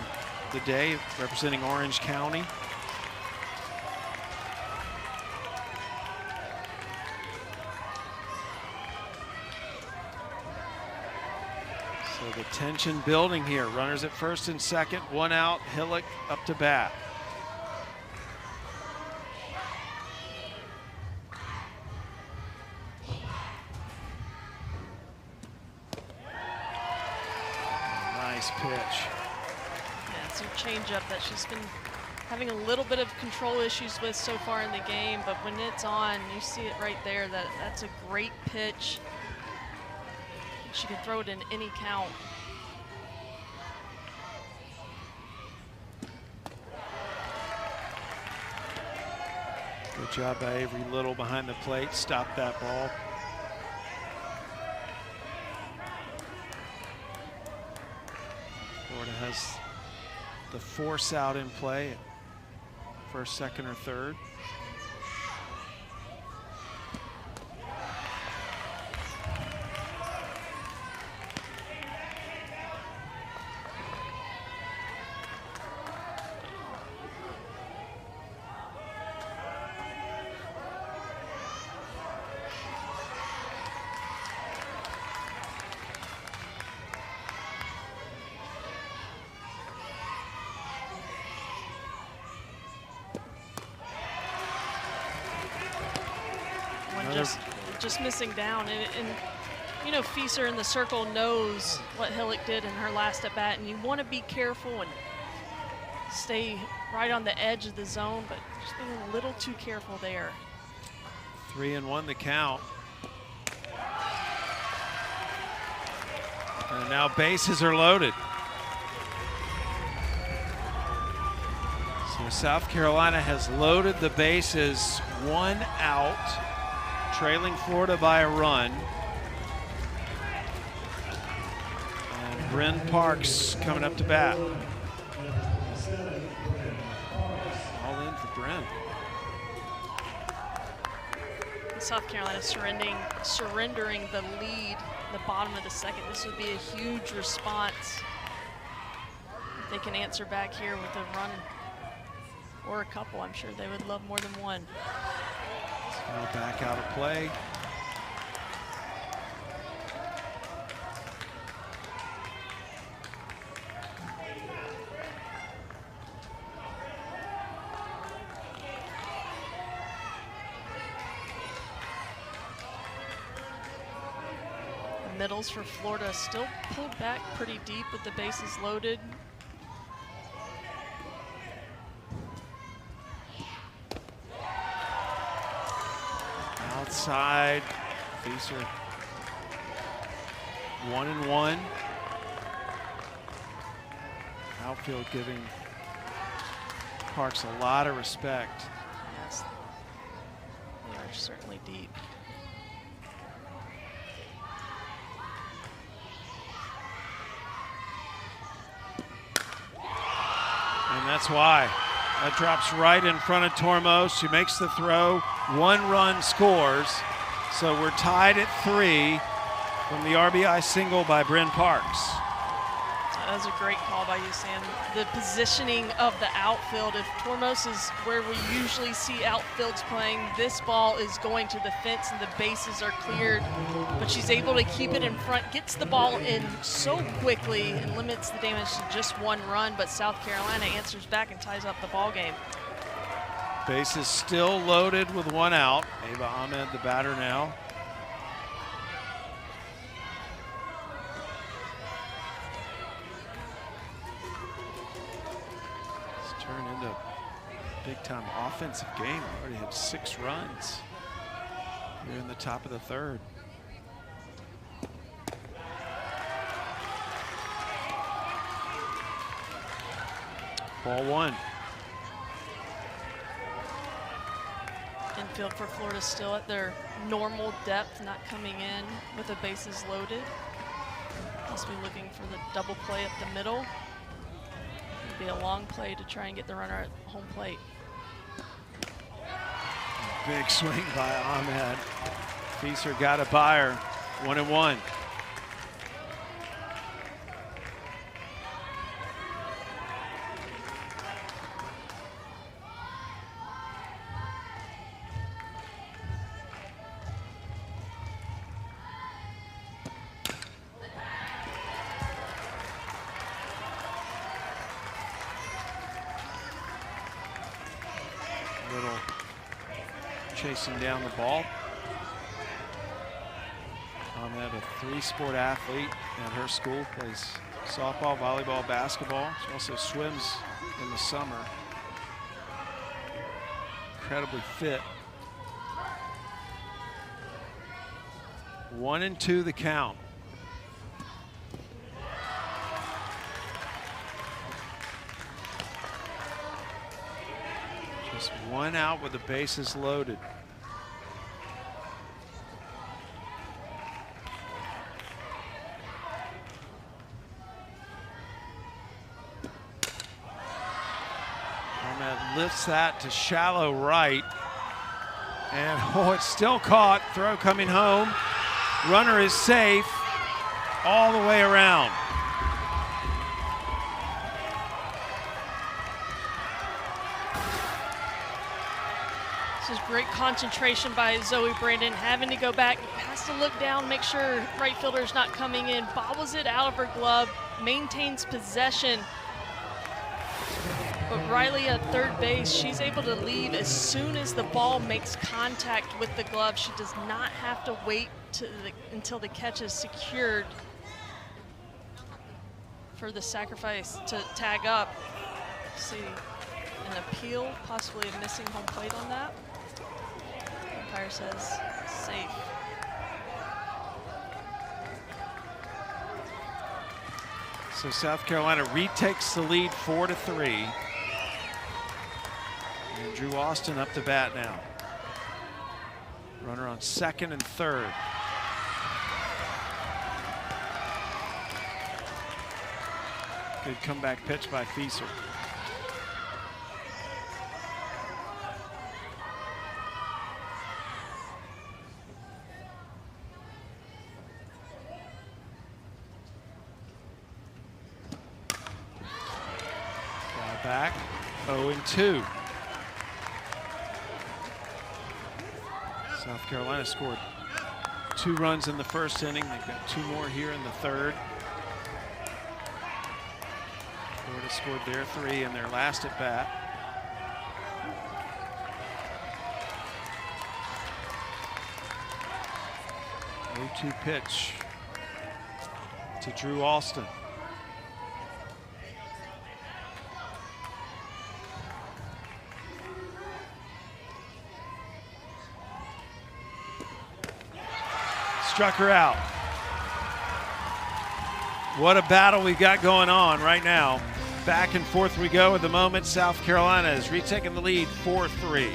the day, representing Orange County. So the tension building here. Runners at first and second, 1 out. Hillock up to bat. Nice pitch. Yeah, it's her changeup that she's been having a little bit of control issues with so far in the game, but when it's on, you see it right there. That's a great pitch. She can throw it in any count. Good job by Avery Little behind the plate. Stop that ball. Florida has the force out in play at first, second, or third. Just missing down, and you know, Fieser in the circle knows what Hillock did in her last at bat, and you want to be careful and stay right on the edge of the zone, but just being a little too careful there. 3-1 the count. And now bases are loaded. So South Carolina has loaded the bases, 1 out. Trailing Florida by a run. And Bryn Parks coming up to bat. All in for Bryn. South Carolina surrendering the lead in the bottom of the second. This would be a huge response. If they can answer back here with a run or a couple, I'm sure they would love more than one. Now back out of play. The middles for Florida still pulled back pretty deep with the bases loaded. Outside, Fieser 1-1. Outfield giving Parks a lot of respect. Yes, they are certainly deep. And that's why. That drops right in front of Tormos. She makes the throw. 1 run scores. So we're tied at 3 from the RBI single by Bryn Parks. That was a great call by you, Sam. The positioning of the outfield, if Tormos is where we usually see outfields playing, this ball is going to the fence and the bases are cleared, but she's able to keep it in front, gets the ball in so quickly and limits the damage to just 1 run, but South Carolina answers back and ties up the ball game. Bases still loaded with 1 out. Ava Ahmed, the batter now. turn into a big-time offensive game. We already have 6 runs here in the top of the third. Ball 1. Infield for Florida still at their normal depth, not coming in with the bases loaded. Must be looking for the double play up the middle. It'd be a long play to try and get the runner at home plate. Big swing by Ahmed. Fieser got a buyer. 1-1. Little chasing down the ball. Ahmed, a 3-sport athlete at her school, plays softball, volleyball, basketball. She also swims in the summer. Incredibly fit. 1-2 the count. Just 1 out with the bases loaded. Ahmed lifts that to shallow right. And oh, it's still caught. Throw coming home. Runner is safe all the way around. This is great concentration by Zoe Brandon, having to go back, has to look down, make sure right fielder's not coming in, bobbles it out of her glove, maintains possession. But Riley at third base, she's able to leave as soon as the ball makes contact with the glove. She does not have to wait until the catch is secured for the sacrifice to tag up. See an appeal, possibly a missing home plate on that. Umpire says safe. So South Carolina retakes the lead 4-3. And Drew Austin up to bat now. Runner on second and third. Good comeback pitch by Fieser. Back 0-2. South Carolina scored 2 runs in the first inning. They've got 2 more here in the third. Florida scored their 3 in their last at bat. Oh, 0-2 pitch to Drew Austin. Struck her out. What a battle we've got going on right now. Back and forth we go at the moment. South Carolina is retaking the lead 4-3.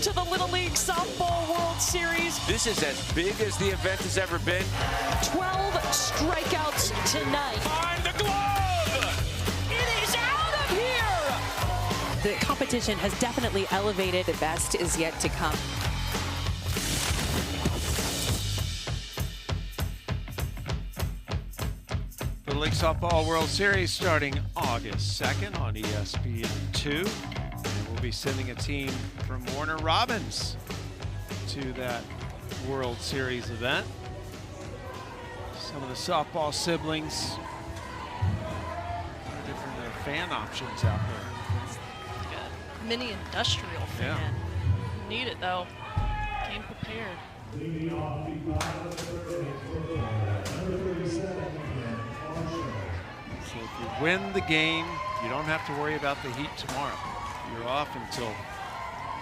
to the Little League Softball World Series. This is as big as the event has ever been. 12 strikeouts tonight. Find the glove! It is out of here! The competition has definitely elevated. The best is yet to come. The League Softball World Series starting August 2nd on ESPN2. And we'll be sending a team from Warner Robins to that World Series event. Some of the softball siblings, different fan options out there. Like a mini industrial fan. Yeah. Need it though. Came prepared. So if you win the game, you don't have to worry about the heat tomorrow. You're off until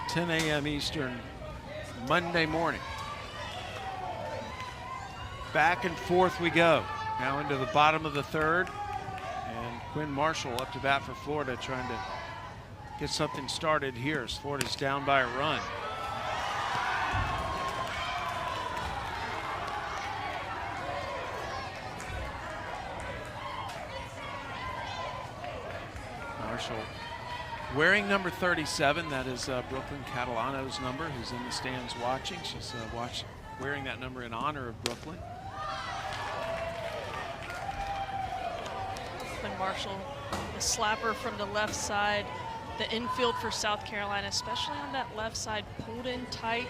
10 a.m. Eastern Monday morning. Back and forth we go. Now into the bottom of the third. And Quinn Marshall up to bat for Florida, trying to get something started here as Florida's down by a run. Marshall wearing number 37. That is Brooklyn Catalano's number, who's in the stands watching. She's wearing that number in honor of Brooklyn. Quinn Marshall, the slapper from the left side, the infield for South Carolina, especially on that left side, pulled in tight.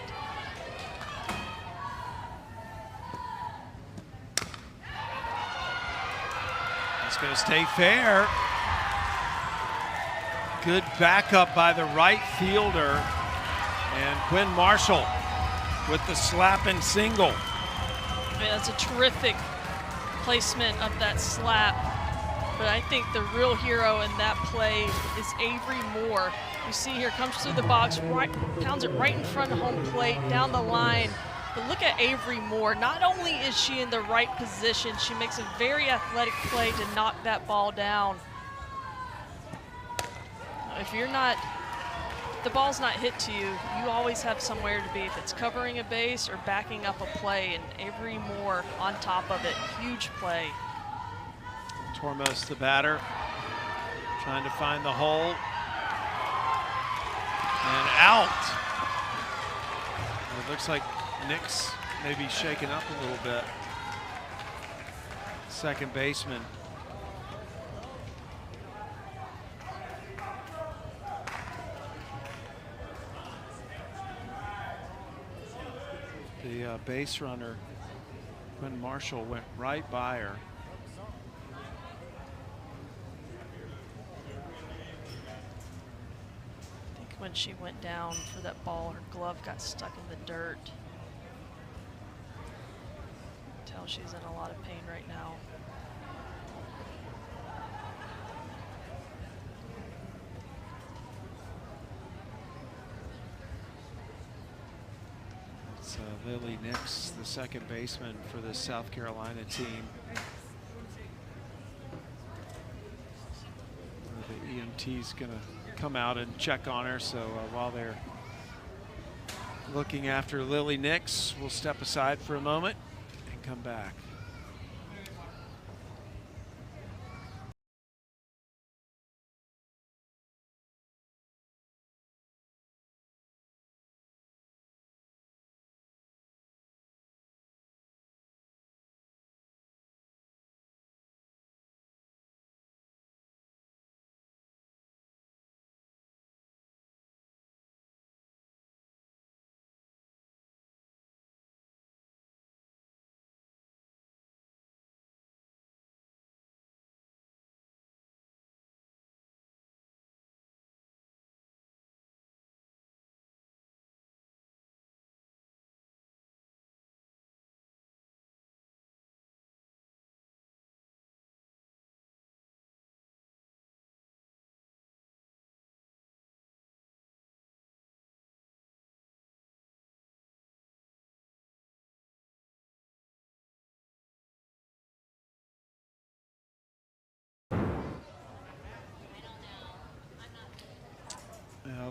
It's going to stay fair. Good backup by the right fielder. And Quinn Marshall with the slapping single. Yeah, that's a terrific placement of that slap. But I think the real hero in that play is Avery Moore. You see here, comes through the box, pounds it right in front of home plate, down the line. But look at Avery Moore. Not only is she in the right position, she makes a very athletic play to knock that ball down. If the ball's not hit to you, you always have somewhere to be. If it's covering a base or backing up a play, and Avery Moore on top of it, huge play. Tormos, the batter, trying to find the hole. And out. It looks like Nix may be shaken up a little bit. Second baseman. The base runner, Quinn Marshall, went right by her. I think when she went down for that ball, her glove got stuck in the dirt. Tell she's in a lot of pain right now. It's Lily Nix, the second baseman for the South Carolina team. The EMT's gonna come out and check on her, so while they're looking after Lily Nix, we'll step aside for a moment and come back.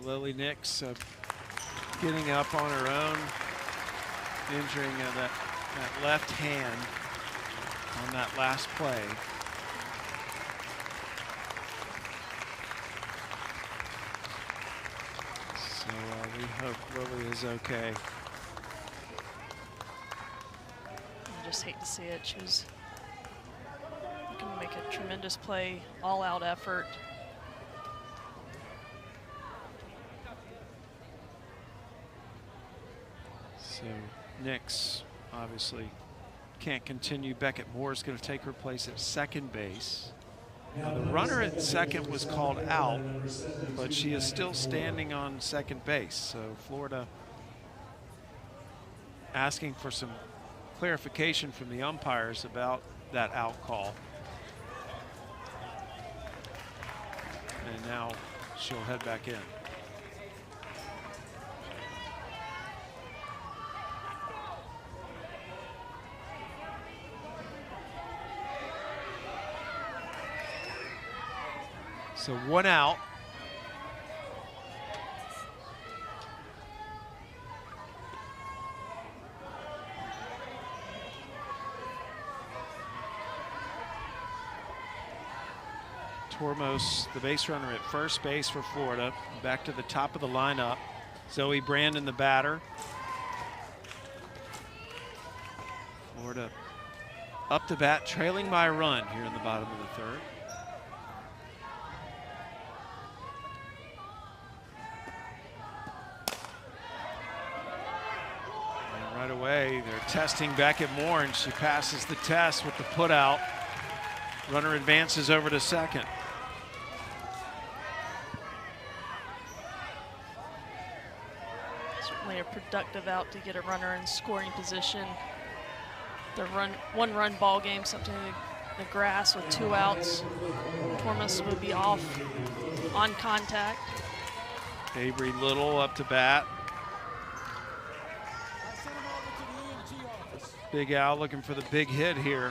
Lily Nix getting up on her own, injuring that left hand on that last play. So we hope Lily is okay. I just hate to see it. She was looking to make a tremendous play, all-out effort. So Nix obviously can't continue. Beckett Moore is going to take her place at second base. Now, the runner at second was called out, but she is still standing on second base. So Florida asking for some clarification from the umpires about that out call. And now she'll head back in. So 1 out. Tormos, the base runner at first base for Florida. Back to the top of the lineup. Zoe Brandon, the batter. Florida up to bat, trailing by a run here in the bottom of the third. Right away, they're testing Beckett Moore, and she passes the test with the putout. Runner advances over to second. Certainly a productive out to get a runner in scoring position. The one-run ball game, something in the grass with 2 outs. Tormos would be off on contact. Avery Little up to bat. Big Al looking for the big hit here.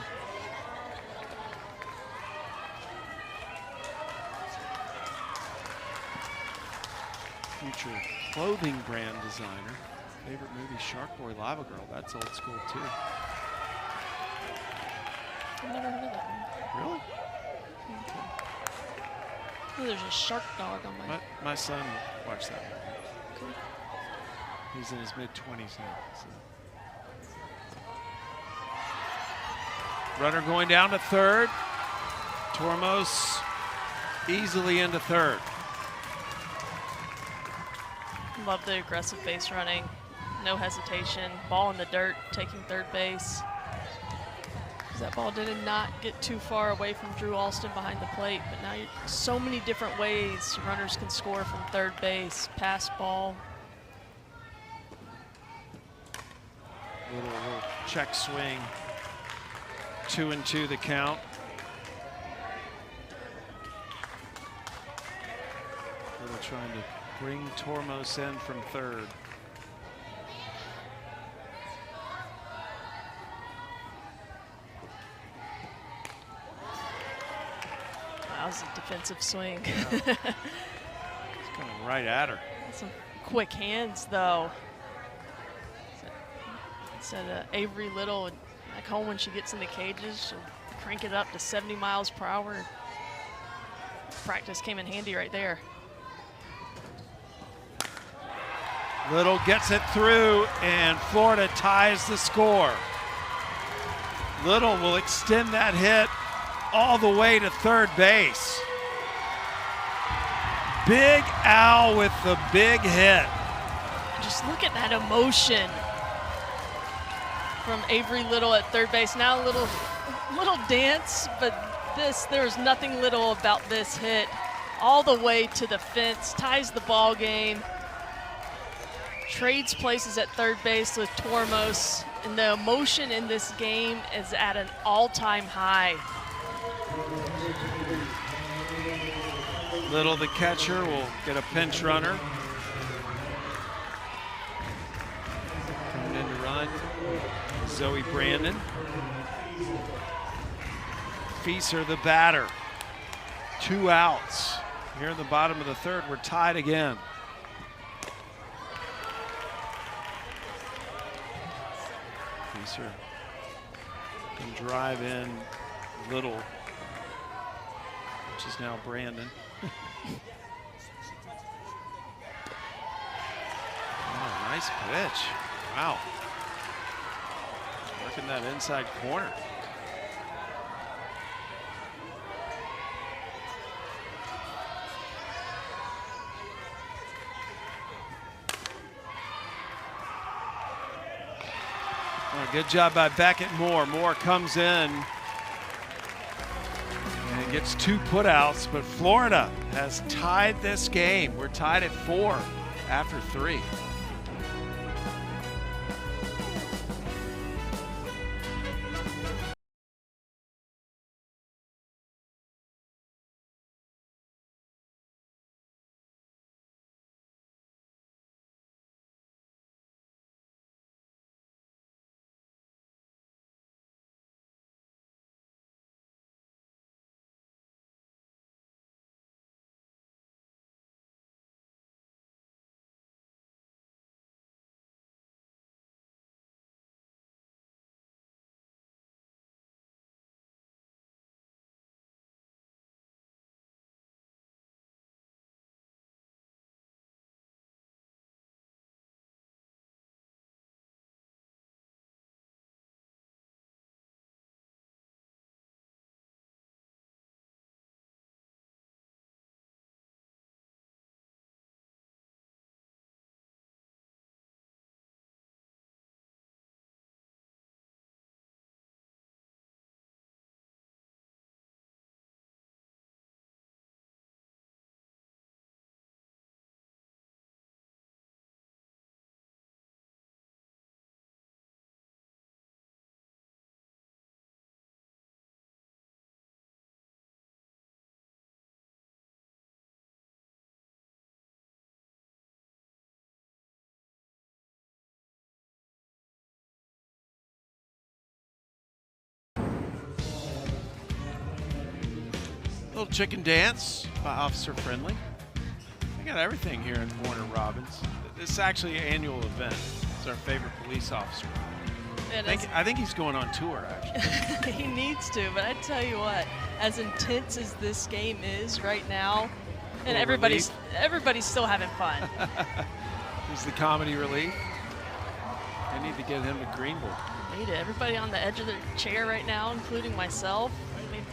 Future clothing brand designer. Favorite movie, Shark Boy Lava Girl. That's old school too. I've never heard of that one. Really? Oh, there's a shark dog on My son watched that movie. Cool. He's in his mid-20s now. So. Runner going down to third. Tormos easily into third. Love the aggressive base running. No hesitation. Ball in the dirt, taking third base. That ball did not get too far away from Drew Alston behind the plate, but now so many different ways runners can score from third base. Pass ball. Little check swing. 2-2 the count. Little trying to bring Tormos in from third. That was a defensive swing. Yeah. It's coming right at her. Some quick hands, though. Said Avery Little, back home when she gets in the cages, she'll crank it up to 70 miles per hour. Practice came in handy right there. Little gets it through, and Florida ties the score. Little will extend that hit all the way to third base. Big Al with the big hit. Just look at that emotion from Avery Little at third base. Now a little dance, but there's nothing little about this hit. All the way to the fence, ties the ball game. Trades places at third base with Tormos, and the emotion in this game is at an all-time high. Little, the catcher, will get a pinch runner. Coming in to run, Zoe Brandon. Fieser, the batter. 2 outs. Here in the bottom of the third, we're tied again. Spencer can drive in Little, which is now Brandon. Oh, nice pitch. Wow. Working that inside corner. Oh, good job by Beckett Moore. Moore comes in and gets 2 putouts, but Florida has tied this game. We're tied at 4 after 3. Little chicken dance by Officer Friendly. We got everything here in Warner Robins. This is actually an annual event. It's our favorite police officer. I think he's going on tour, actually. He needs to, but I tell you what, as intense as this game is right now, and everybody's still having fun. He's the comedy relief. I need to get him to Greenville. Need it. Everybody on the edge of their chair right now, including myself. I mean,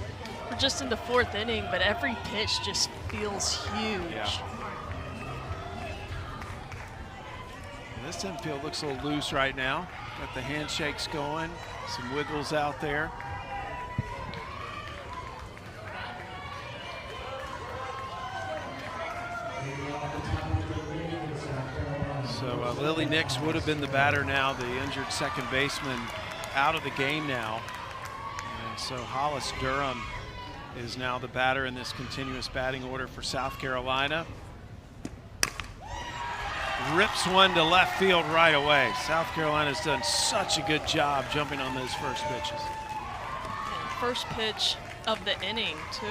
we're just in the 4th inning, but every pitch just feels huge. Yeah. And this infield looks a little loose right now. Got the handshakes going, some wiggles out there. So Lily Nix would have been the batter now, the injured second baseman out of the game now. And so Hollis Durham is now the batter in this continuous batting order for South Carolina. Rips one to left field right away. South Carolina's done such a good job jumping on those first pitches. And first pitch of the inning, too.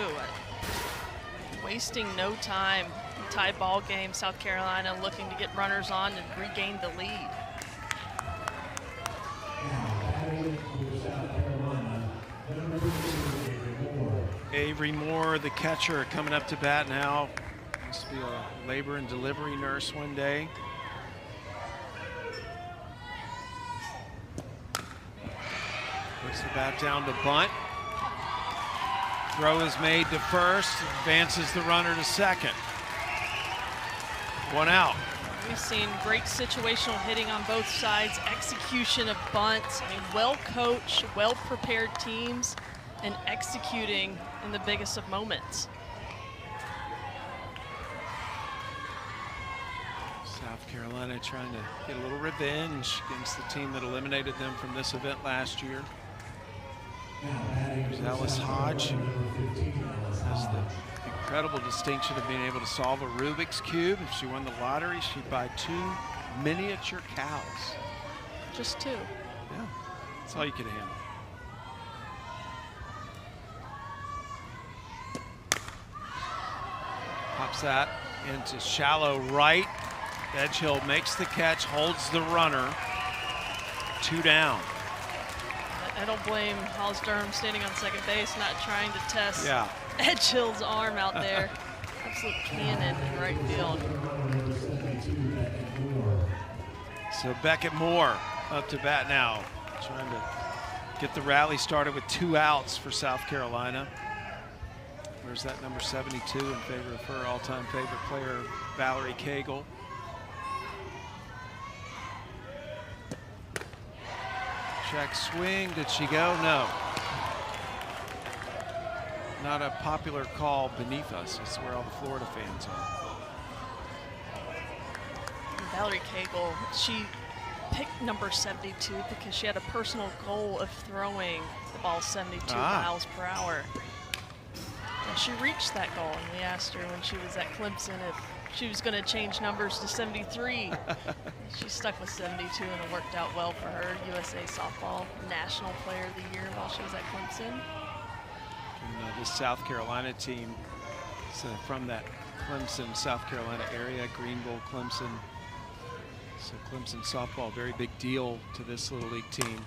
Wasting no time. Tie ball game, South Carolina looking to get runners on and regain the lead. Avery Moore, the catcher, coming up to bat now. Used to be a labor and delivery nurse one day. Puts the bat down to bunt. Throw is made to first, advances the runner to second. 1 out. We've seen great situational hitting on both sides, execution of bunts. I mean, well-coached, well-prepared teams, and executing in the biggest of moments. South Carolina trying to get a little revenge against the team that eliminated them from this event last year. There's Ellis Hodge, who has the incredible distinction of being able to solve a Rubik's Cube. If she won the lottery, she'd buy 2 miniature cows. Just 2. Yeah, that's all you could handle. Pops that into shallow right. Edgehill makes the catch, holds the runner. 2 down. I don't blame Hollis Durham standing on second base, not trying to test Yeah. Edgehill's arm out there. Absolute cannon in right field. So Beckett Moore up to bat now, trying to get the rally started with 2 outs for South Carolina. Where's that number 72 in favor of her all-time favorite player, Valerie Cagle. Check swing, did she go? No. Not a popular call beneath us. It's where all the Florida fans are. Valerie Cagle, she picked number 72 because she had a personal goal of throwing the ball 72 miles per hour. And she reached that goal, and we asked her when she was at Clemson if she was going to change numbers to 73. She stuck with 72, and it worked out well for her. USA Softball National Player of the Year while she was at Clemson. And, this South Carolina team is from that Clemson, South Carolina area, Greenville, Clemson. So Clemson softball, very big deal to this Little League team.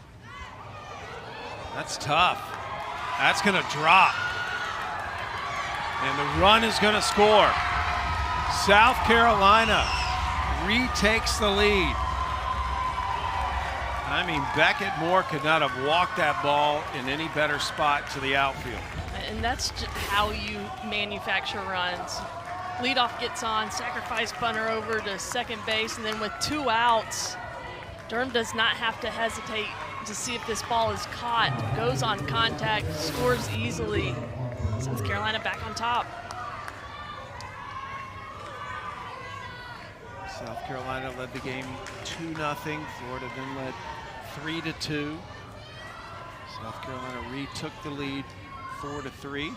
That's tough. That's going to drop. And the run is going to score. South Carolina retakes the lead. I mean, Beckett Moore could not have walked that ball in any better spot to the outfield. And that's how you manufacture runs. Leadoff gets on, sacrifice bunter over to second base, and then with 2 outs, Durham does not have to hesitate to see if this ball is caught. Goes on contact, scores easily. South Carolina back on top. South Carolina led the game 2-0. Florida then led 3-2. South Carolina retook the lead 4-3.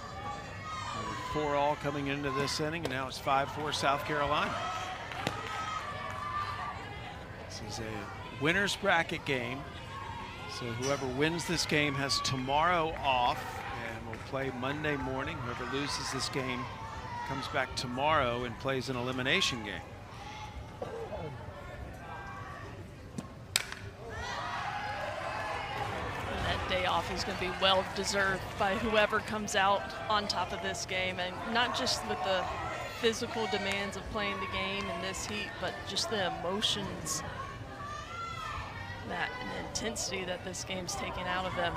4-all coming into this inning, and now it's 5-4 South Carolina. This is a winner's bracket game. So whoever wins this game has tomorrow off and will play Monday morning. Whoever loses this game comes back tomorrow and plays an elimination game. Day off is going to be well deserved by whoever comes out on top of this game, and not just with the physical demands of playing the game in this heat, but just the emotions, that and the intensity that this game's taking out of them.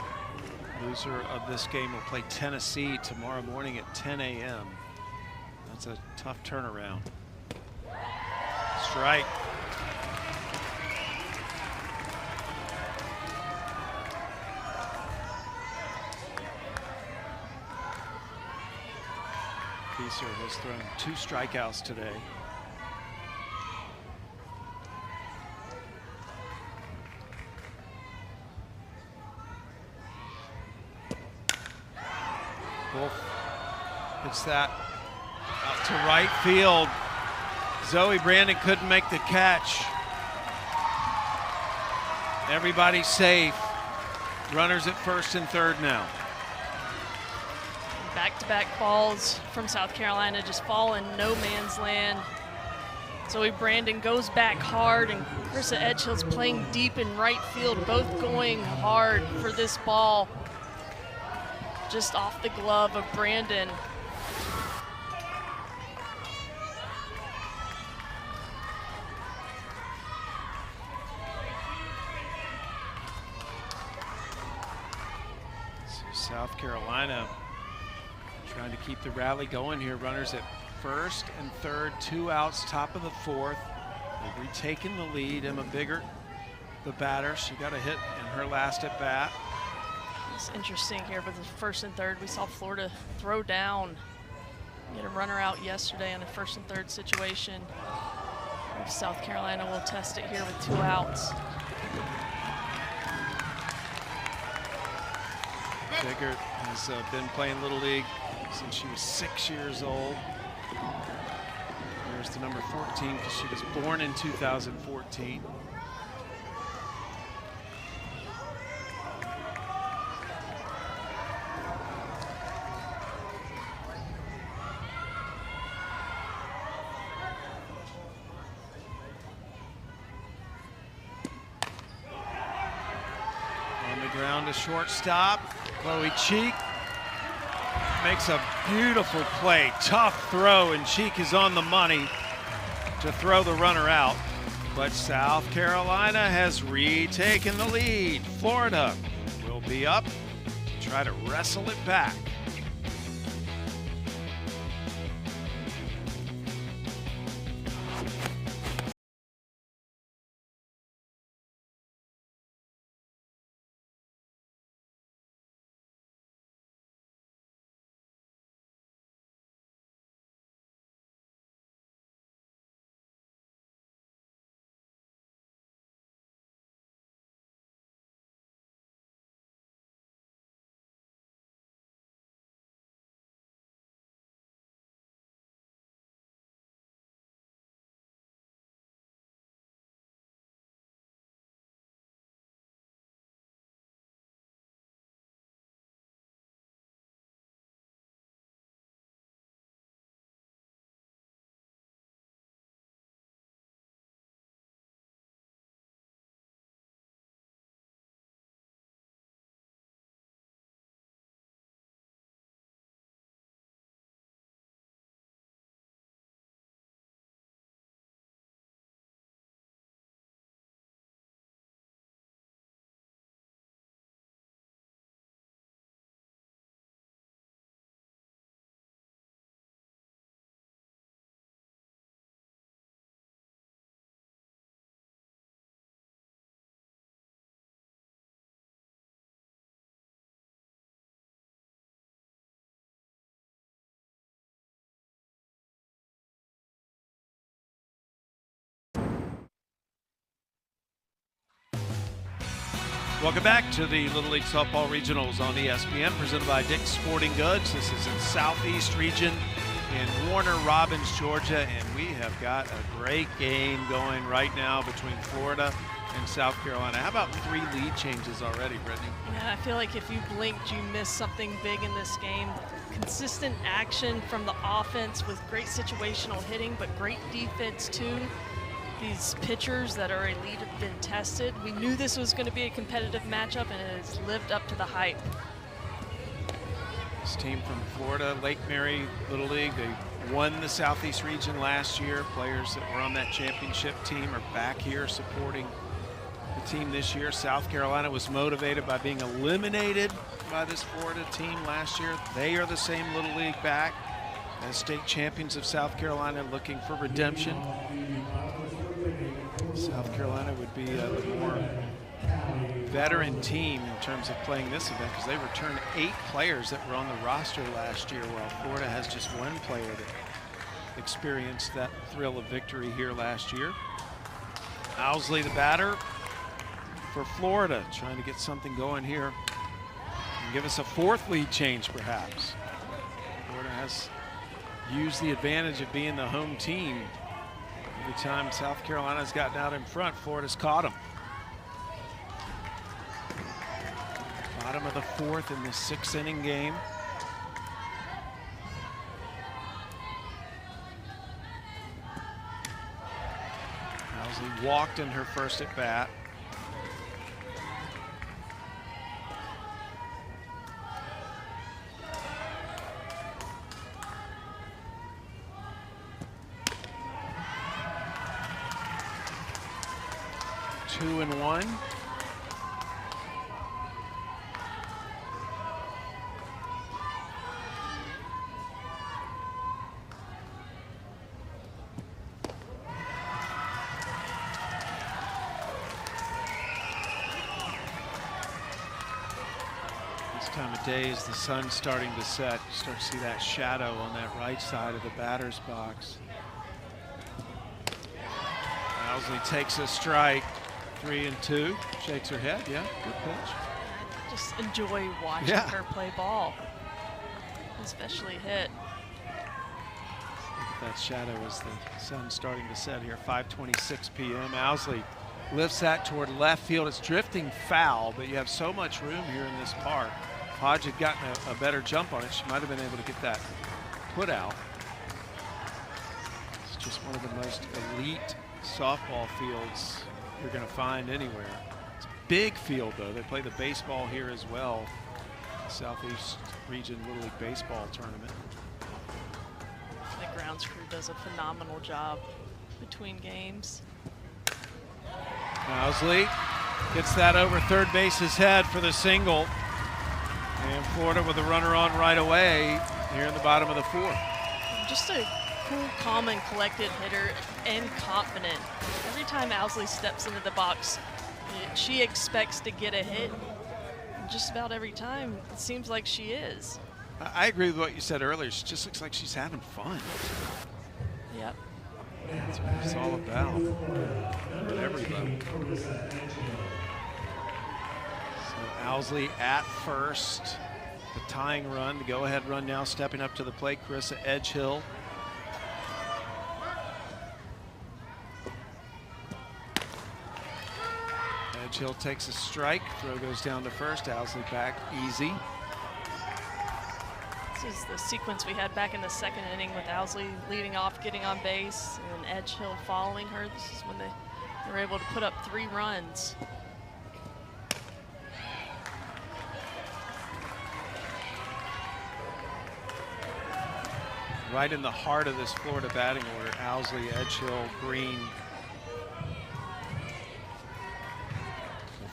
Loser of this game will play Tennessee tomorrow morning at 10 a.m. That's a tough turnaround. Strike. Kieser has thrown 2 strikeouts today. Wolf hits that out to right field. Zoe Brandon couldn't make the catch. Everybody's safe. Runners at first and third now. Back-to-back balls from South Carolina just fall in no man's land. Zoe Brandon goes back hard, and Carissa Edgehill's playing deep in right field, both going hard for this ball. Just off the glove of Brandon. So South Carolina trying to keep the rally going here. Runners at first and third, 2 outs, top of the 4th. They've retaken the lead. Emma Biggert, the batter, she got a hit in her last at bat. It's interesting here with the first and third. We saw Florida throw down, get a runner out yesterday on a first and third situation. South Carolina will test it here with 2 outs. Biggert has been playing Little League since she was 6 years old. There's the number 14 because she was born in 2014. around to shortstop. Chloe Cheek makes a beautiful play. Tough throw, and Cheek is on the money to throw the runner out. But South Carolina has retaken the lead. Florida will be up to try to wrestle it back. Welcome back to the Little League Softball Regionals on ESPN, presented by Dick's Sporting Goods. This is in Southeast Region in Warner Robins, Georgia, and we have got a great game going right now between Florida and South Carolina. How about 3 lead changes already, Brittany? Yeah, I feel like if you blinked, you missed something big in this game. Consistent action from the offense with great situational hitting, but great defense too. These pitchers that are elite have been tested. We knew this was going to be a competitive matchup, and it has lived up to the hype. This team from Florida, Lake Mary Little League, they won the Southeast region last year. Players that were on that championship team are back here supporting the team this year. South Carolina was motivated by being eliminated by this Florida team last year. They are the same Little League back as state champions of South Carolina, looking for redemption. South Carolina would be the more veteran team in terms of playing this event, because they returned 8 players that were on the roster last year, while Florida has just 1 player that experienced that thrill of victory here last year. Owsley, the batter for Florida, trying to get something going here and give us a 4th lead change perhaps. Florida has used the advantage of being the home team. Every time South Carolina's gotten out in front, Florida's caught them. Bottom of the 4th in the 6th inning game. Owsley walked in her first at bat. Two and one. This time of day, as the sun's starting to set, you start to see that shadow on that right side of the batter's box. Owsley takes a strike. 3-2, shakes her head. Yeah, good pitch. Just enjoy watching her play ball, especially hit. Look at that shadow as the sun's starting to set here. 5:26 p.m. Owsley lifts that toward left field. It's drifting foul, but you have so much room here in this park. Hodge had gotten a better jump on it. She might have been able to get that put out. It's just one of the most elite softball fields you're going to find anywhere. It's big field, though. They play the baseball here as well. Southeast Region Little League Baseball Tournament. The grounds crew does a phenomenal job between games. Owsley gets that over third base's head for the single. And Florida with a runner on right away here in the bottom of the fourth. Just a cool, calm, and collected hitter, and confident. Every time Owsley steps into the box, she expects to get a hit. Just about every time, it seems like she is. I agree with what you said earlier. She just looks like she's having fun. Yep. That's what it's all about at every level. So Owsley at first. The tying run, the go-ahead run now stepping up to the plate, Carissa Edgehill. Edgehill takes a strike, throw goes down to first, Owsley back easy. This is the sequence we had back in the second inning with Owsley leading off, getting on base, and Edgehill following her. This is when they were able to put up 3 runs. Right in the heart of this Florida batting order, Owsley, Edgehill, Green.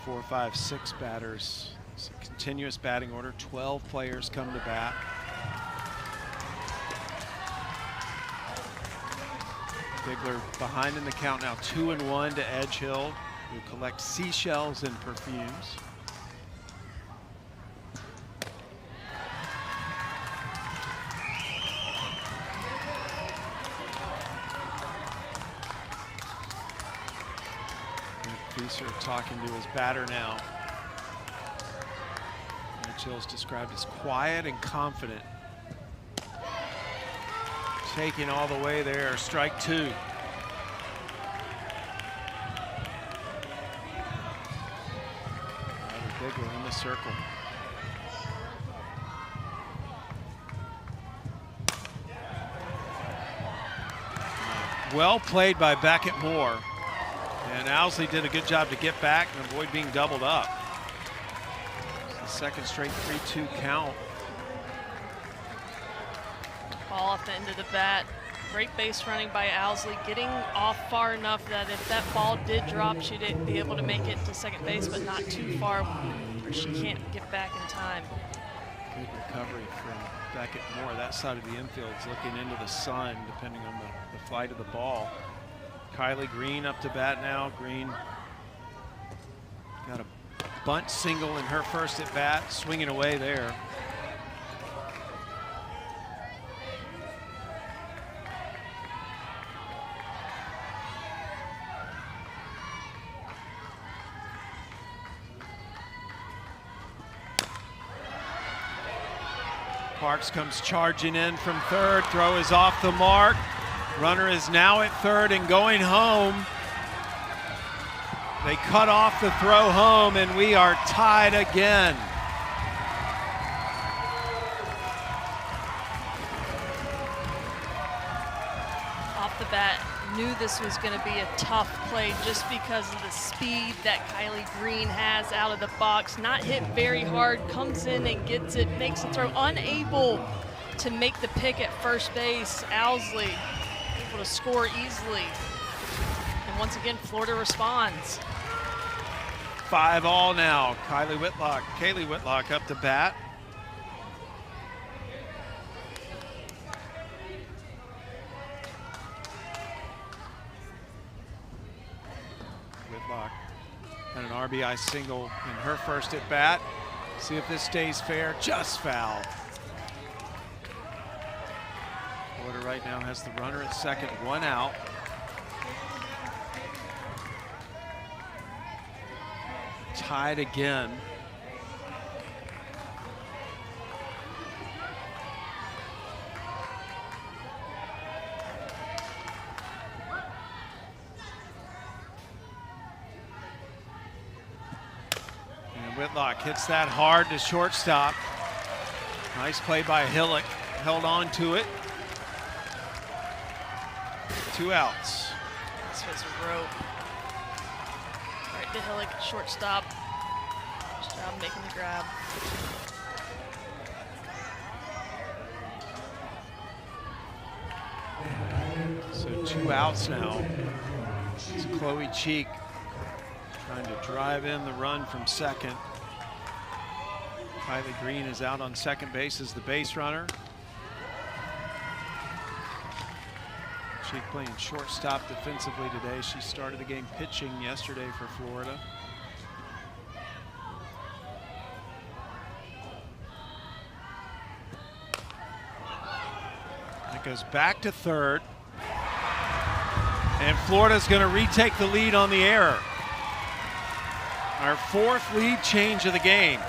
4, 5, 6 batters. It's a continuous batting order. 12 players come to bat. Bigler behind in the count now, 2-1 to Edgehill, who collects seashells and perfumes. Fieser talking to his batter now. Edgehill's described as quiet and confident. Taking all the way there, strike 2. Tyler Bigler in the circle. Well played by Beckett Moore. And Owsley did a good job to get back and avoid being doubled up. It's the second straight 3-2 count. Ball at the end of the bat. Great base running by Owsley, getting off far enough that if that ball did drop, she'd be able to make it to second base, but not too far where she can't get back in time. Good recovery from Beckett Moore. That side of the infield is looking into the sun, depending on the flight of the ball. Kylie Green up to bat now. Green got a bunt single in her first at bat, swinging away there. Parks comes charging in from third. Throw is off the mark. Runner is now at third and going home. They cut off the throw home, and we are tied again. Off the bat, knew this was going to be a tough play just because of the speed that Kylie Green has out of the box. Not hit very hard, comes in and gets it, makes the throw, unable to make the pick at first base. Owsley able to score easily. And once again, Florida responds. 5-all now. Kaylee Whitlock up to bat. Whitlock had an RBI single in her first at bat. See if this stays fair. Just foul. Florida right now has the runner at second, 1 out. Tied again. And Whitlock hits that hard to shortstop. Nice play by Hillock, held on to it. 2 outs. This was a rope. Right to Hillock, shortstop. job making the grab. So 2 outs now. It's Chloe Cheek trying to drive in the run from second. Kylie Green is out on second base as the base runner. Cheek playing shortstop defensively today. She started the game pitching yesterday for Florida. It goes back to third. And Florida's going to retake the lead on the error. Our 4th lead change of the game.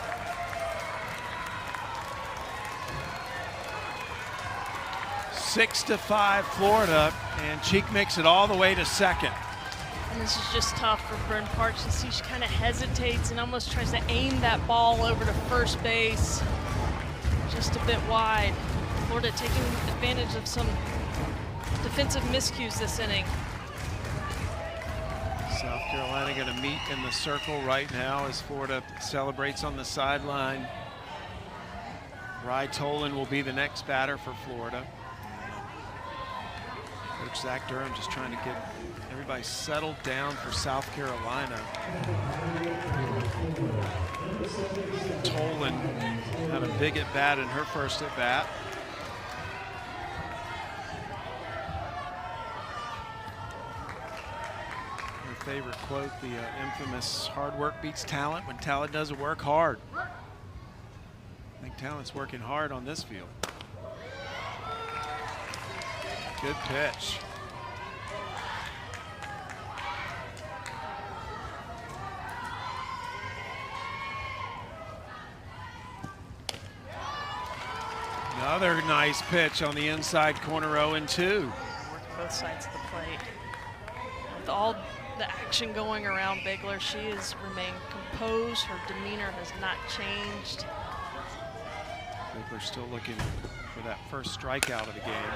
(6-5) Florida, and Cheek makes it all the way to second. And this is just tough for Bryn Parks to see. She kind of hesitates and almost tries to aim that ball over to first base. Just a bit wide. Florida taking advantage of some defensive miscues this inning. South Carolina going to meet in the circle right now as Florida celebrates on the sideline. Rye Tolan will be the next batter for Florida. Coach Zach Durham just trying to get everybody settled down for South Carolina. Tolan had a big at bat in her first at bat. Her favorite quote, the infamous "hard work beats talent when talent doesn't work hard." I think talent's working hard on this field. Good pitch. Another nice pitch on the inside corner, 0-2. Working both sides of the plate. With all the action going around Bigler, she has remained composed. Her demeanor has not changed. Bigler still looking for that first strikeout of the game.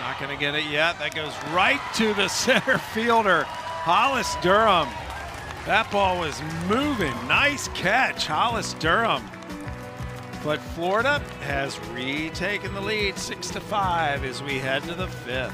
Not going to get it yet. That goes right to the center fielder, Hollis Durham. That ball was moving. Nice catch, Hollis Durham. But Florida has retaken the lead, 6-5 as we head to the 5th.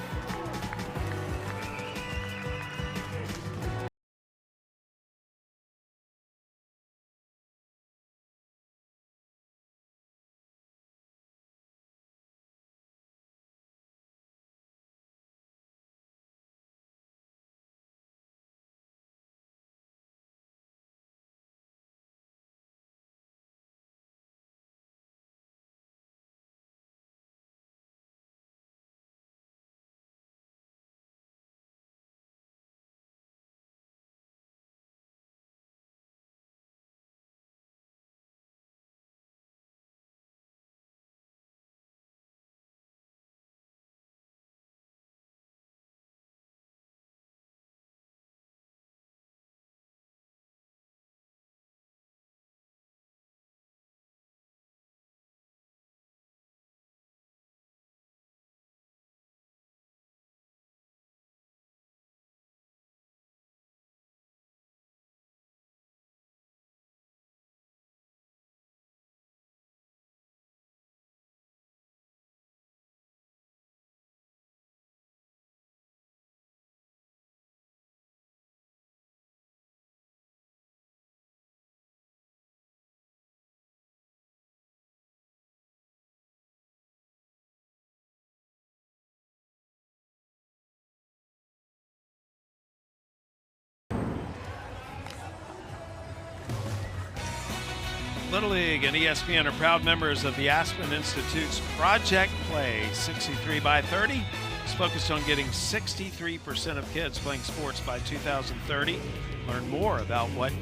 Little League and ESPN are proud members of the Aspen Institute's Project Play 63x30. It's focused on getting 63% of kids playing sports by 2030. Learn more about what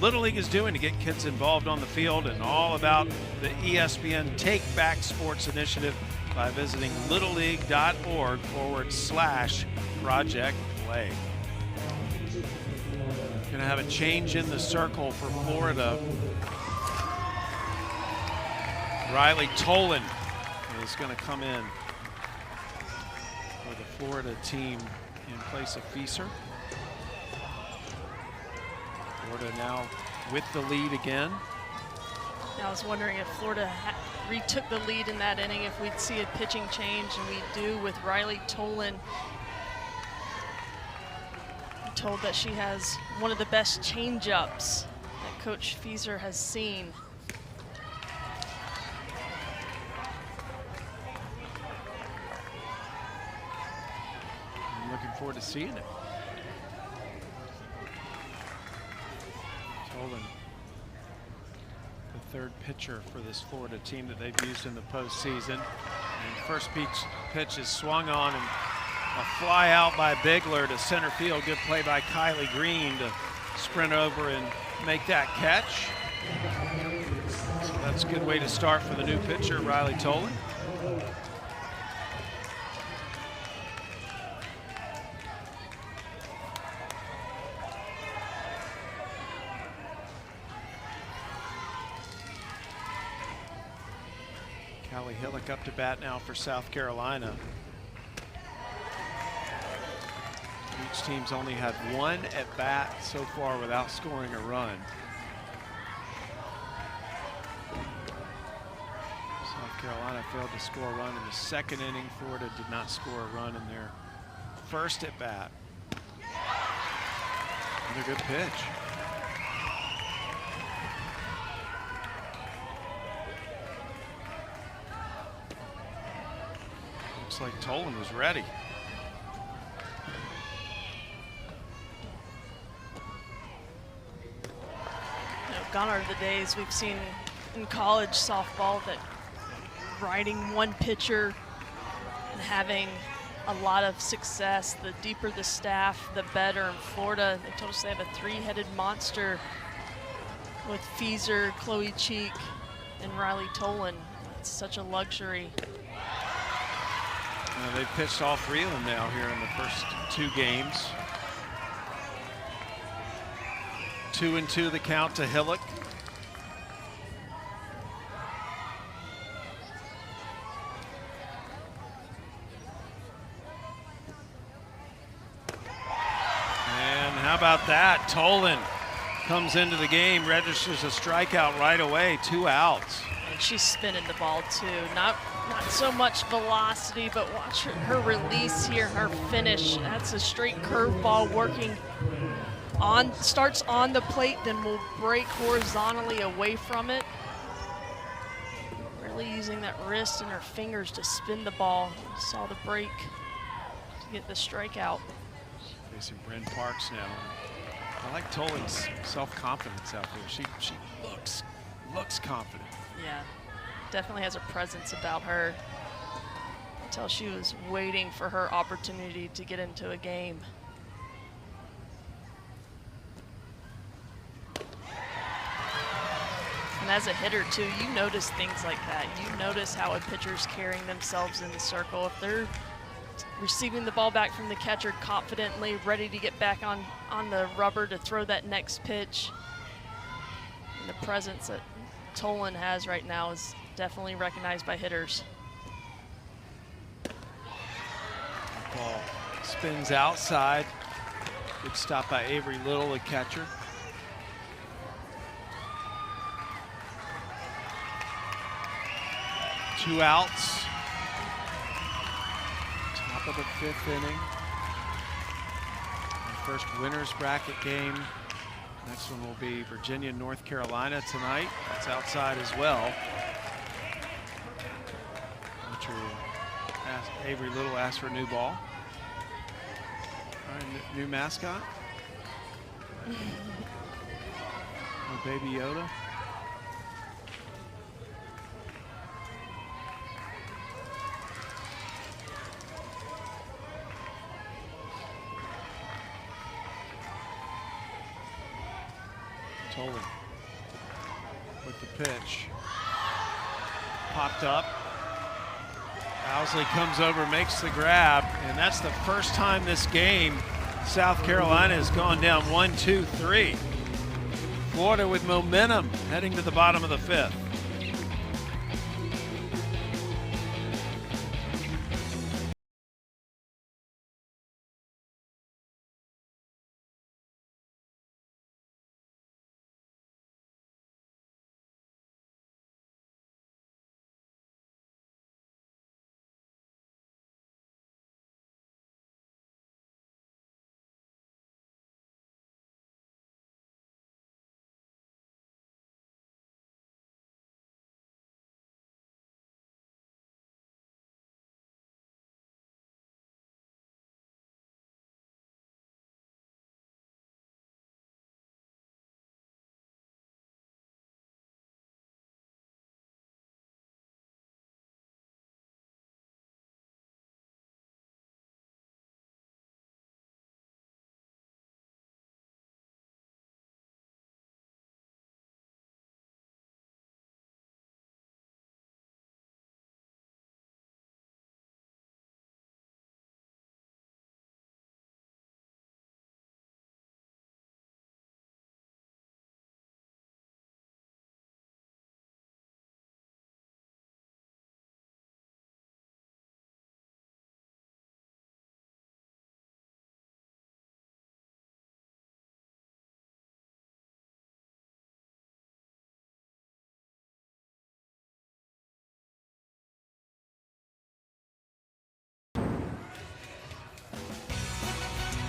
Little League is doing to get kids involved on the field and all about the ESPN Take Back Sports Initiative by visiting littleleague.org/Project Play. Going to have a change in the circle for Florida. Riley Tolan is going to come in for the Florida team in place of Fieser. Florida now with the lead again. I was wondering if Florida retook the lead in that inning, if we'd see a pitching change, and we do with Riley Tolan. I'm told that she has one of the best changeups that Coach Feaser has seen. I'm looking forward to seeing it. Tolan, the third pitcher for this Florida team that they've used in the postseason. And first pitch is swung on, and a fly out by Bigler to center field. Good play by Kylie Green to sprint over and make that catch. So that's a good way to start for the new pitcher, Riley Tolan. Callie Hillock up to bat now for South Carolina. Each team's only had one at bat so far without scoring a run. South Carolina failed to score a run in the second inning. Florida did not score a run in their first at bat. Another good pitch. Looks like Tolan was ready. Gone are the days we've seen in college softball that riding one pitcher and having a lot of success. The deeper the staff, the better. In Florida, they told us they have a three-headed monster with Feaser, Chloe Cheek, and Riley Tolan. It's such a luxury. They've pitched all three of them now here in the first two games. 2-2 the count to Hillock. And how about that? Tolan comes into the game, registers a strikeout right away, 2 outs. And she's spinning the ball too. Not so much velocity, but watch her release here, her finish. That's a straight curveball working on, starts on the plate, then will break horizontally away from it. Really using that wrist and her fingers to spin the ball. Saw the break to get the strikeout. Facing Bryn Parks now. I like Tolan's self-confidence out there. She looks confident. Yeah, definitely has a presence about her. Until she was waiting for her opportunity to get into a game. And as a hitter too, you notice things like that. You notice how a pitcher's carrying themselves in the circle. If they're receiving the ball back from the catcher confidently, ready to get back on the rubber to throw that next pitch. And the presence that Tolan has right now is definitely recognized by hitters. Ball spins outside. Good stop by Avery Little, the catcher. Two outs. Top of the 5th inning. Our first winner's bracket game. Next one will be Virginia, North Carolina tonight. That's outside as well. Avery Little asked for a new ball. All right, new mascot. Baby Yoda. Tolan with the pitch. Popped up. Owsley comes over, makes the grab, and that's the first time this game South Carolina has gone down 1-2-3. Florida with momentum heading to the bottom of the 5th.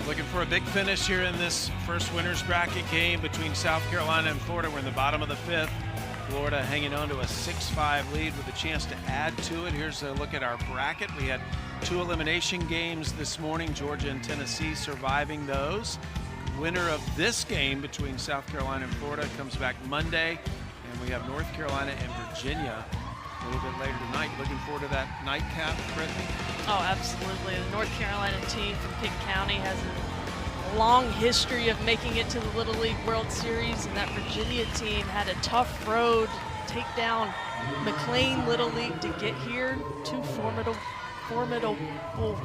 Looking for a big finish here in this first winner's bracket game between South Carolina and Florida. We're in the bottom of the 5th. Florida hanging on to a 6-5 lead with a chance to add to it. Here's a look at our bracket. We had 2 elimination games this morning, Georgia and Tennessee surviving those. Winner of this game between South Carolina and Florida comes back Monday, and we have North Carolina and Virginia a little bit later tonight. Looking forward to that nightcap, Brittany? Oh, absolutely. The North Carolina team from Pitt County has a long history of making it to the Little League World Series, and that Virginia team had a tough road to take down McLean Little League to get here. 2 formidable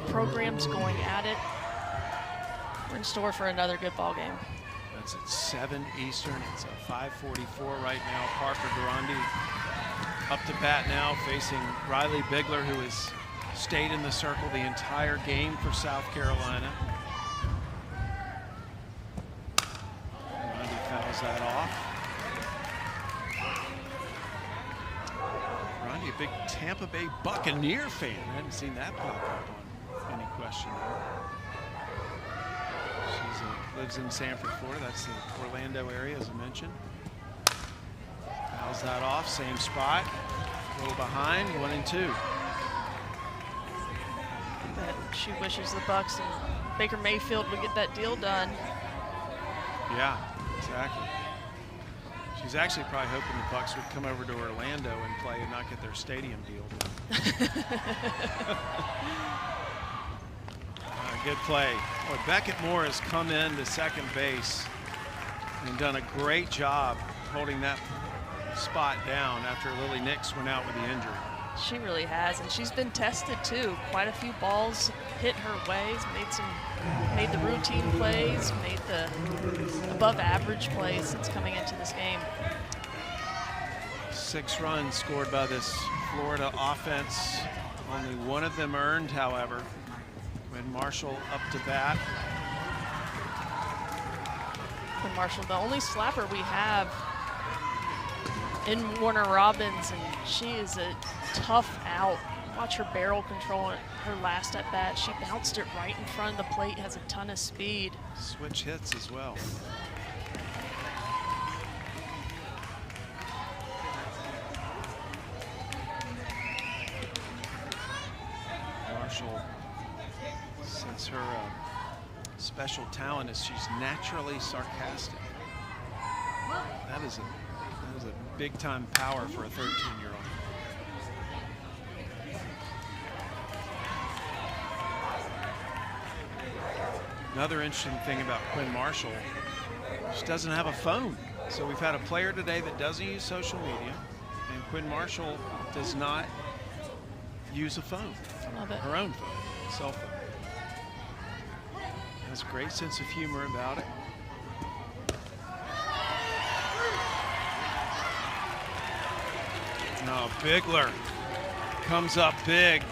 programs going at it. We're in store for another good ball game. That's at 7 Eastern. It's a 5:44 right now. Parker Durandi up to bat now, facing Riley Bigler, who has stayed in the circle the entire game for South Carolina. Durandi fouls that off. Durandi, a big Tampa Bay Buccaneer fan. I hadn't seen that pop up on any question there. She lives in Sanford, Florida. That's the Orlando area, as I mentioned. Fouls that off, same spot. A little behind, 1-2. But she wishes the Bucks and Baker Mayfield would get that deal done. Yeah, exactly. She's actually probably hoping the Bucks would come over to Orlando and play and not get their stadium deal done. Good play. Boy, Beckett Moore has come in to second base and done a great job holding that spot down after Lily Nix went out with the injury. She really has, and she's been tested too. Quite a few balls hit her ways, made the routine plays, made the above average plays since coming into this game. 6 runs scored by this Florida offense. Only 1 of them earned, however. When Marshall up to bat. And Marshall, the only slapper we have in Warner Robins, and she is a tough out. Watch her barrel control her last at bat. She bounced it right in front of the plate, has a ton of speed. Switch hits as well. Marshall, since her special talent is she's naturally sarcastic. That is a big time power for a 13-year-old. Another interesting thing about Quinn Marshall, she doesn't have a phone. So we've had a player today that doesn't use social media, and Quinn Marshall does not use a phone. Love it. Her own phone, cell phone. Has a great sense of humor about it. Now Bigler comes up big.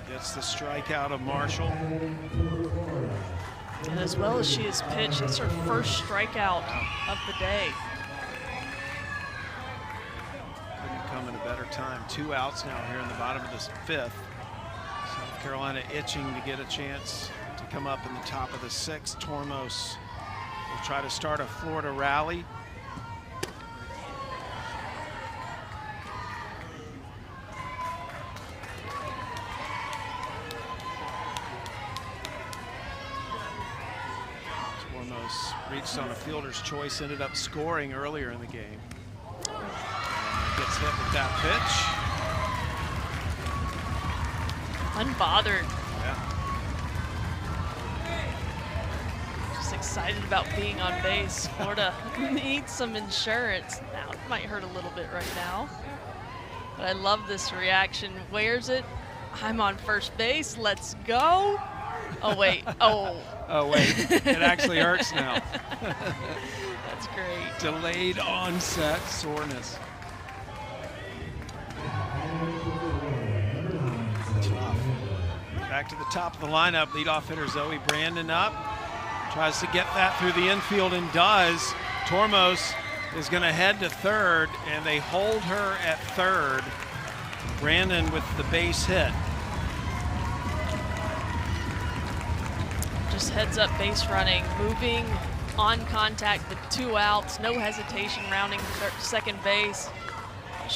Gets the strikeout of Marshall. And as well as she has pitched, it's her first strikeout of the day. Couldn't come in a better time. 2 outs now here in the bottom of this 5th. South Carolina itching to get a chance to come up in the top of the 6th. Tormos will try to start a Florida rally. Tormos reached on a fielder's choice, ended up scoring earlier in the game. And gets hit with that pitch. Unbothered. Yeah. Just excited about being on base. Florida needs some insurance. Now, it might hurt a little bit right now. But I love this reaction. Wears it. I'm on first base. Let's go. Oh, wait. Oh. Oh, wait. It actually hurts now. That's great. Delayed onset soreness. Back to the top of the lineup. Leadoff hitter Zoe Brandon up. Tries to get that through the infield and does. Tormos is going to head to third, and they hold her at third. Brandon with the base hit. just heads up base running, moving on contact with 2 outs, no hesitation, rounding second base.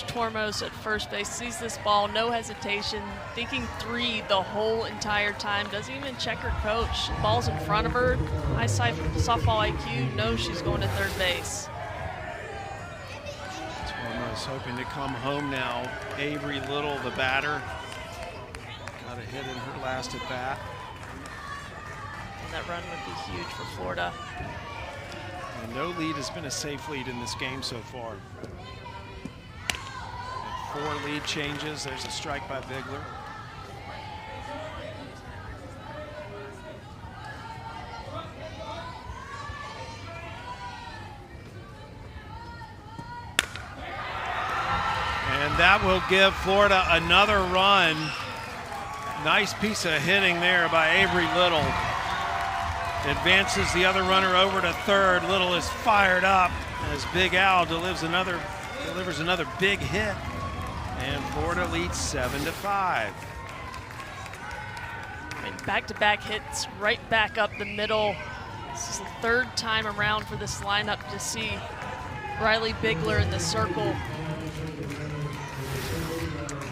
Tormos at first base sees this ball, no hesitation, thinking 3 the whole entire time, doesn't even check her coach. Ball's in front of her, high softball IQ, knows she's going to third base. Tormos hoping to come home now. Avery Little, the batter, got a hit in her last at bat. And that run would be huge for Florida. And no lead has been a safe lead in this game so far. 4 lead changes. There's a strike by Bigler. And that will give Florida another run. Nice piece of hitting there by Avery Little. Advances the other runner over to third. Little is fired up as Big Al delivers another big hit. And Florida leads 7-5. And back-to-back hits right back up the middle. This is the 3rd time around for this lineup to see Riley Bigler in the circle.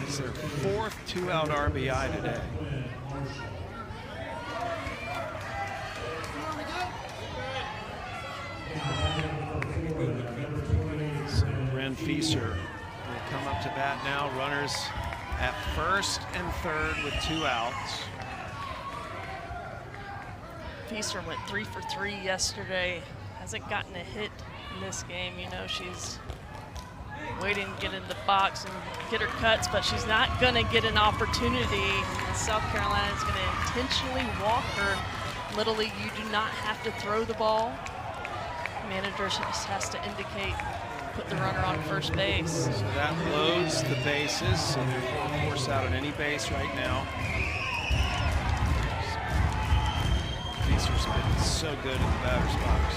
It's their 4th 2-out RBI today. So Ren Fieser will come up to bat now. Runners at first and third with 2 outs. Fieser went 3 for 3 yesterday. Hasn't gotten a hit in this game. You know, she's waiting to get in the box and get her cuts, but she's not going to get an opportunity. South Carolina is going to intentionally walk her. Little League, you do not have to throw the ball. Manager just has to indicate, put the runner on first base. So that loads the bases, so they're full force out on any base right now. Fieser's been so good in the batter's box.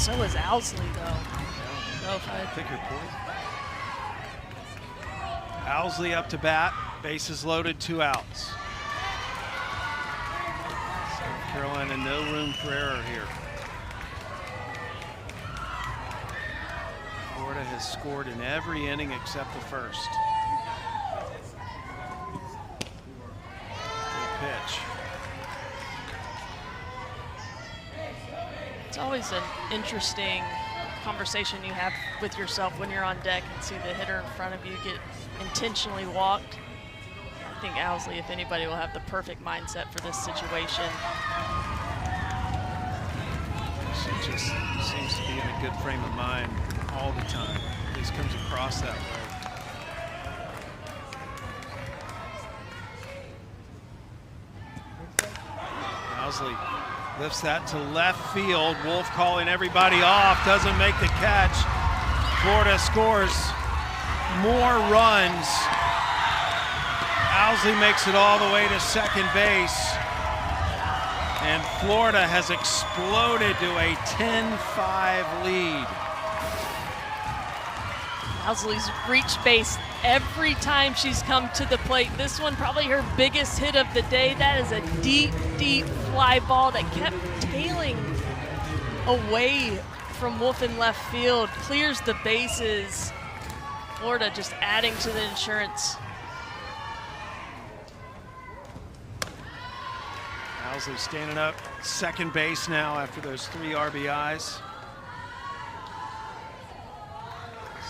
So is Owsley, though. No, if I pick your point. Owsley up to bat, bases loaded, 2 outs. South Carolina, no room for error here. Florida has scored in every inning except the first. Good pitch. It's always an interesting conversation you have with yourself when you're on deck and see the hitter in front of you get intentionally walked. I think Owsley, if anybody, will have the perfect mindset for this situation. She just seems to be in a good frame of mind all the time. At least comes across that way. Owsley lifts that to left field. Wolf calling everybody off, doesn't make the catch. Florida scores more runs. Owsley makes it all the way to second base. And Florida has exploded to a 10-5 lead. Owsley's reached base every time she's come to the plate. This one probably her biggest hit of the day. That is a deep, deep fly ball that kept tailing away from Wolf in left field. Clears the bases. Florida just adding to the insurance. Owsley standing up, second base now after those 3 RBIs.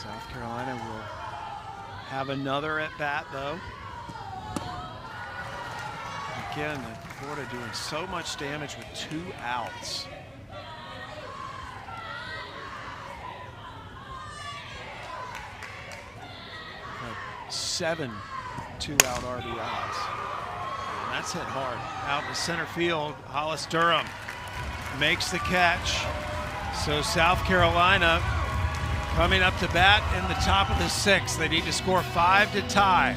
South Carolina will have another at bat, though. Again, Florida doing so much damage with 2 outs. 7 2-out RBIs. And that's hit hard. Out to center field, Hollis Durham makes the catch. So South Carolina coming up to bat in the top of the 6th. They need to score 5 to tie.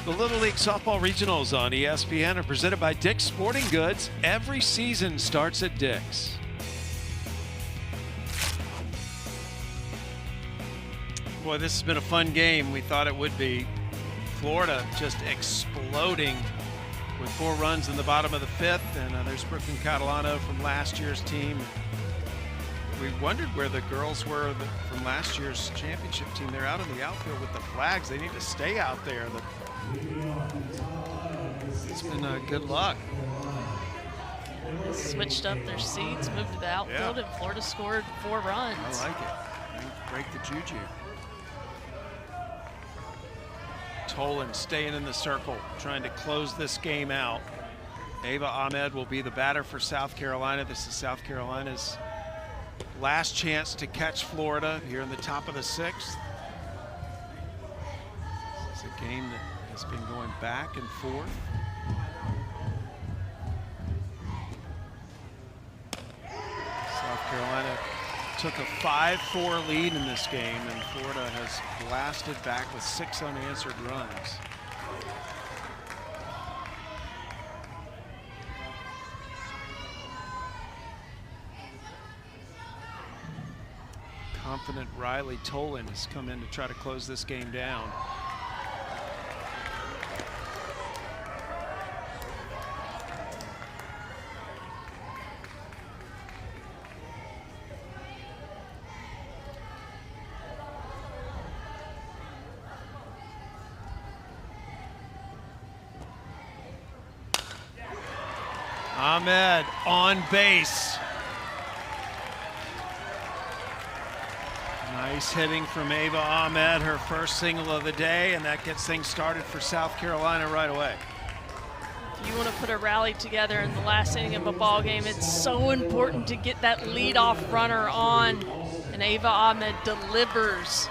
The Little League Softball Regionals on ESPN are presented by Dick's Sporting Goods. Every season starts at Dick's. Boy, this has been a fun game. We thought it would be. Florida just exploding with 4 runs in the bottom of the 5th. And there's Brooklyn Catalano from last year's team. We wondered where the girls were from last year's championship team. They're out in the outfield with the flags. They need to stay out there. It's been good luck. They switched up their seats, moved to the outfield, and Florida scored 4 runs. I like it. Break the juju. Tolan staying in the circle, trying to close this game out. Ava Ahmed will be the batter for South Carolina. This is South Carolina's last chance to catch Florida here in the top of the 6th. This is a game that has been going back and forth. South Carolina took a 5-4 lead in this game, and Florida has blasted back with 6 unanswered runs. Confident Riley Tolan has come in to try to close this game down. Ahmed on base. Nice hitting from Ava Ahmed, her first single of the day, and that gets things started for South Carolina right away. If you want to put a rally together in the last inning of a ball game, it's so important to get that leadoff runner on, and Ava Ahmed delivers.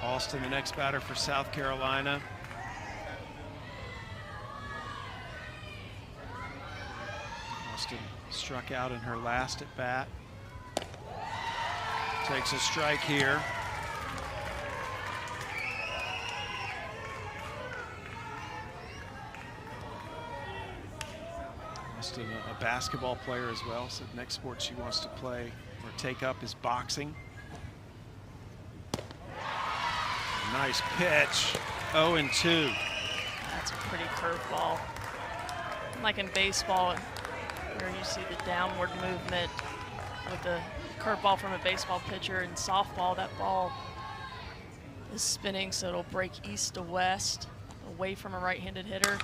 Alston, the next batter for South Carolina. Alston struck out in her last at bat. Takes a strike here. Alston, a basketball player as well, so the next sport she wants to play or take up is boxing. Nice pitch, 0-2. That's a pretty curveball. Like in baseball, where you see the downward movement with the curveball from a baseball pitcher. In softball, that ball is spinning, so it'll break east to west, away from a right-handed hitter.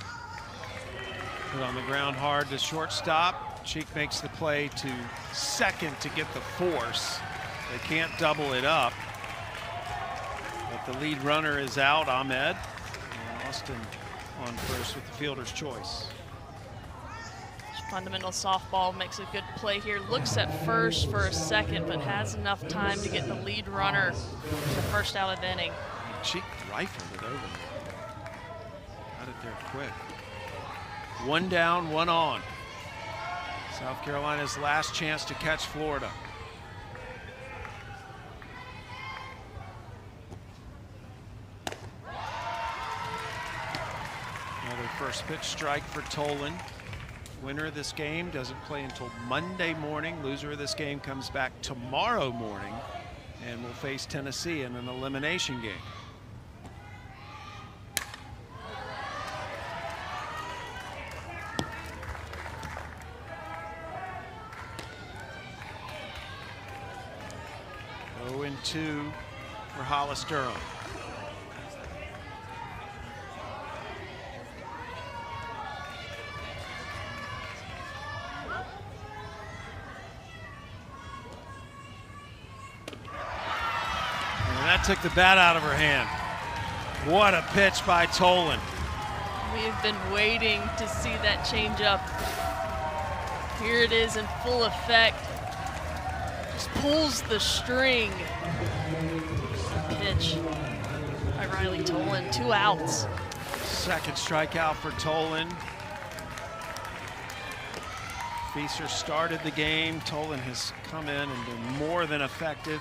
Put on the ground hard to shortstop. Cheek makes the play to second to get the force. They can't double it up. But the lead runner is out, Ahmed. And Austin on first with the fielder's choice. Fundamental softball makes a good play here. Looks at first for a second, but has enough time to get the lead runner the first out of the inning. Cheek rifled it over. Got it there quick. 1 down, 1 on. South Carolina's last chance to catch Florida. Another first pitch strike for Tolan. Winner of this game doesn't play until Monday morning. Loser of this game comes back tomorrow morning and will face Tennessee in an elimination game. And 2 for Hollis Durham. And that took the bat out of her hand. What a pitch by Tolan. We have been waiting to see that changeup. Here it is in full effect. Just pulls the string. Pitch by Riley Tolan, 2 outs. Second strikeout for Tolan. Feaster started the game. Tolan has come in and been more than effective.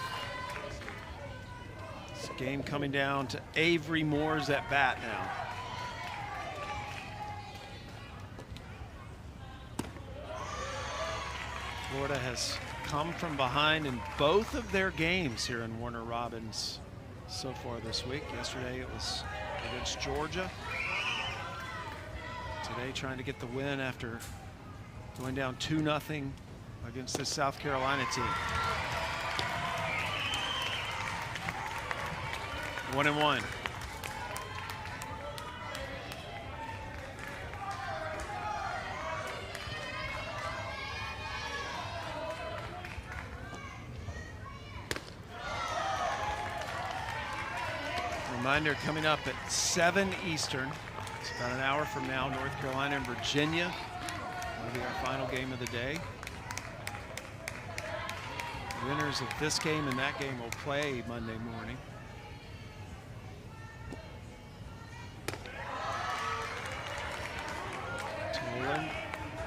Game coming down to Avery Moore's at bat now. Florida has come from behind in both of their games here in Warner Robins so far this week. Yesterday it was against Georgia. Today trying to get the win after going down 2-0 against the South Carolina team. 1-1. Reminder, coming up at 7 Eastern. It's about an hour from now, North Carolina and Virginia. That'll be our final game of the day. The winners of this game and that game will play Monday morning. Tolan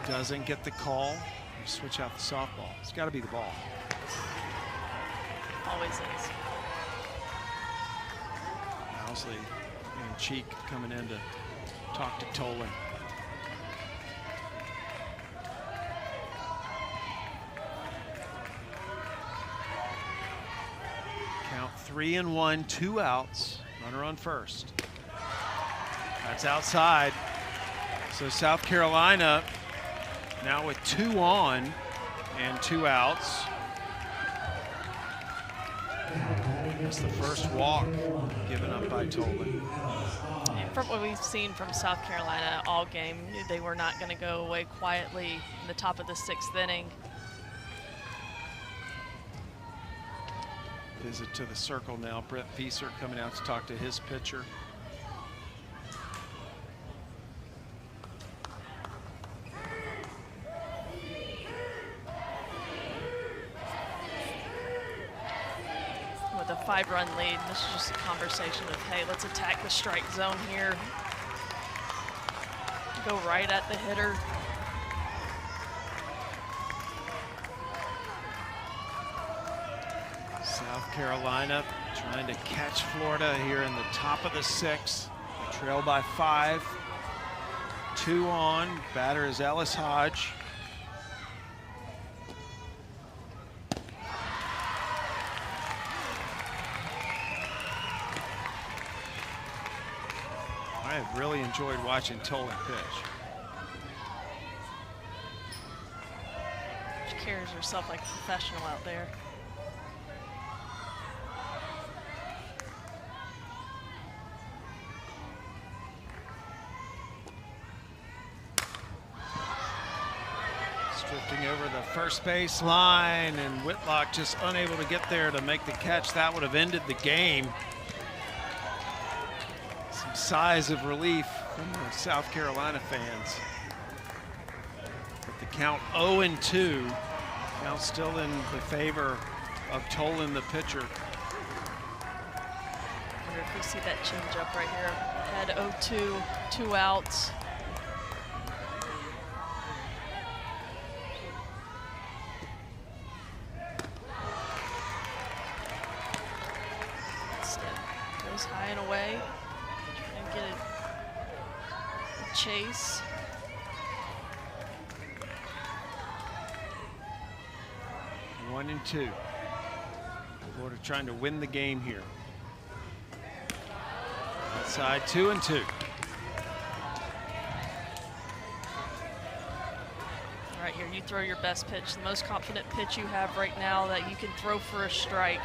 doesn't get the call. You switch out the softball. It's got to be the ball. Always is. Owsley and Cheek coming in to talk to Tolan. Count 3-1, 2 outs, runner on first. That's outside. So South Carolina now with 2 on and 2 outs. It's the first walk given up by Tolan. And from what we've seen from South Carolina all game, they were not going to go away quietly in the top of the 6th inning. Visit to the circle now. Brett Fieser coming out to talk to his pitcher. With a 5-run lead, this is just a conversation of, hey, let's attack the strike zone here. Go right at the hitter. South Carolina trying to catch Florida here in the top of the 6th. They trail by 5. 2 on. Batter is Ellis Hodge. I have really enjoyed watching Tolan pitch. She carries herself like a professional out there. Drifting over the first base line, and Whitlock just unable to get there to make the catch. That would have ended the game. Some sighs of relief from the South Carolina fans. But the count 0-2, now still in the favor of Tolan, the pitcher. I wonder if we see that changeup right here. Had 0-2, 2 outs. Goes high and away. Trying to get a chase. One and 2. Florida trying to win the game here. Outside 2-2. Right here, you throw your best pitch, the most confident pitch you have right now that you can throw for a strike.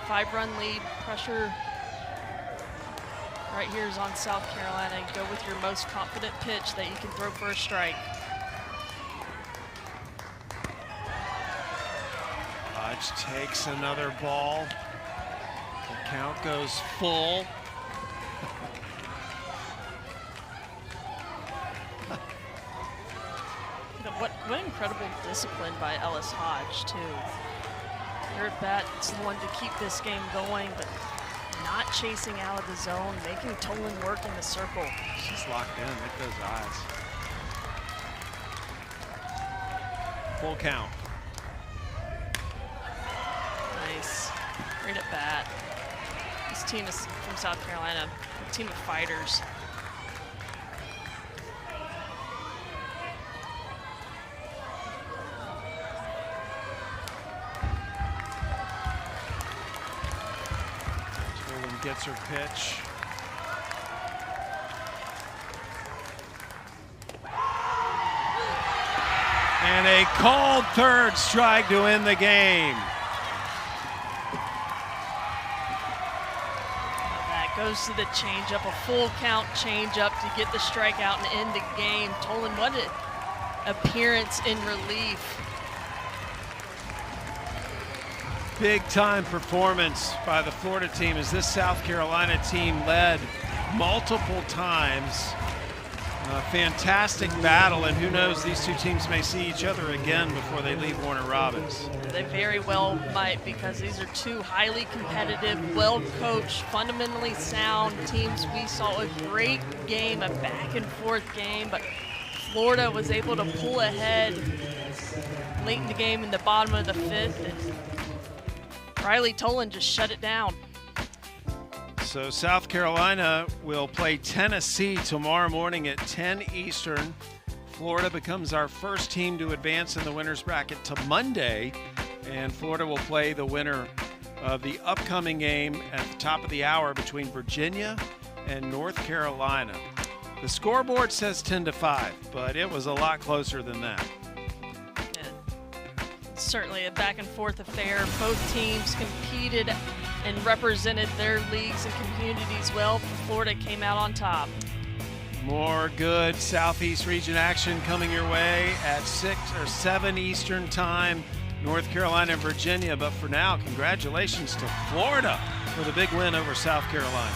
5-run lead, pressure right here is on South Carolina. You go with your most confident pitch that you can throw for a strike. Hodge takes another ball. The count goes full. You know, what incredible discipline by Ellis Hodge, too. Her at bat's the one to keep this game going, but not chasing out of the zone, making Tolan work in the circle. She's locked in, look at those eyes. Full count. Nice. Great at bat. These team is from South Carolina, a team of fighters. Tolan gets her pitch. And a called third strike to end the game. That goes to the changeup, a full count changeup to get the strikeout and end the game. Tolan, what an appearance in relief. Big time performance by the Florida team as this South Carolina team led multiple times. A fantastic battle, and who knows, these two teams may see each other again before they leave Warner Robins. They very well might, because these are two highly competitive, well-coached, fundamentally sound teams. We saw a great game, a back-and-forth game, but Florida was able to pull ahead late in the game in the bottom of the fifth, and Riley Tolan just shut it down. So South Carolina will play Tennessee tomorrow morning at 10 Eastern. Florida becomes our first team to advance in the winner's bracket to Monday, and Florida will play the winner of the upcoming game at the top of the hour between Virginia and North Carolina. The scoreboard says 10-5, but it was a lot closer than that. Certainly a back-and-forth affair. Both teams competed and represented their leagues and communities well. Florida came out on top. More good Southeast region action coming your way at 6 or 7 Eastern time, North Carolina and Virginia. But for now, congratulations to Florida for the big win over South Carolina.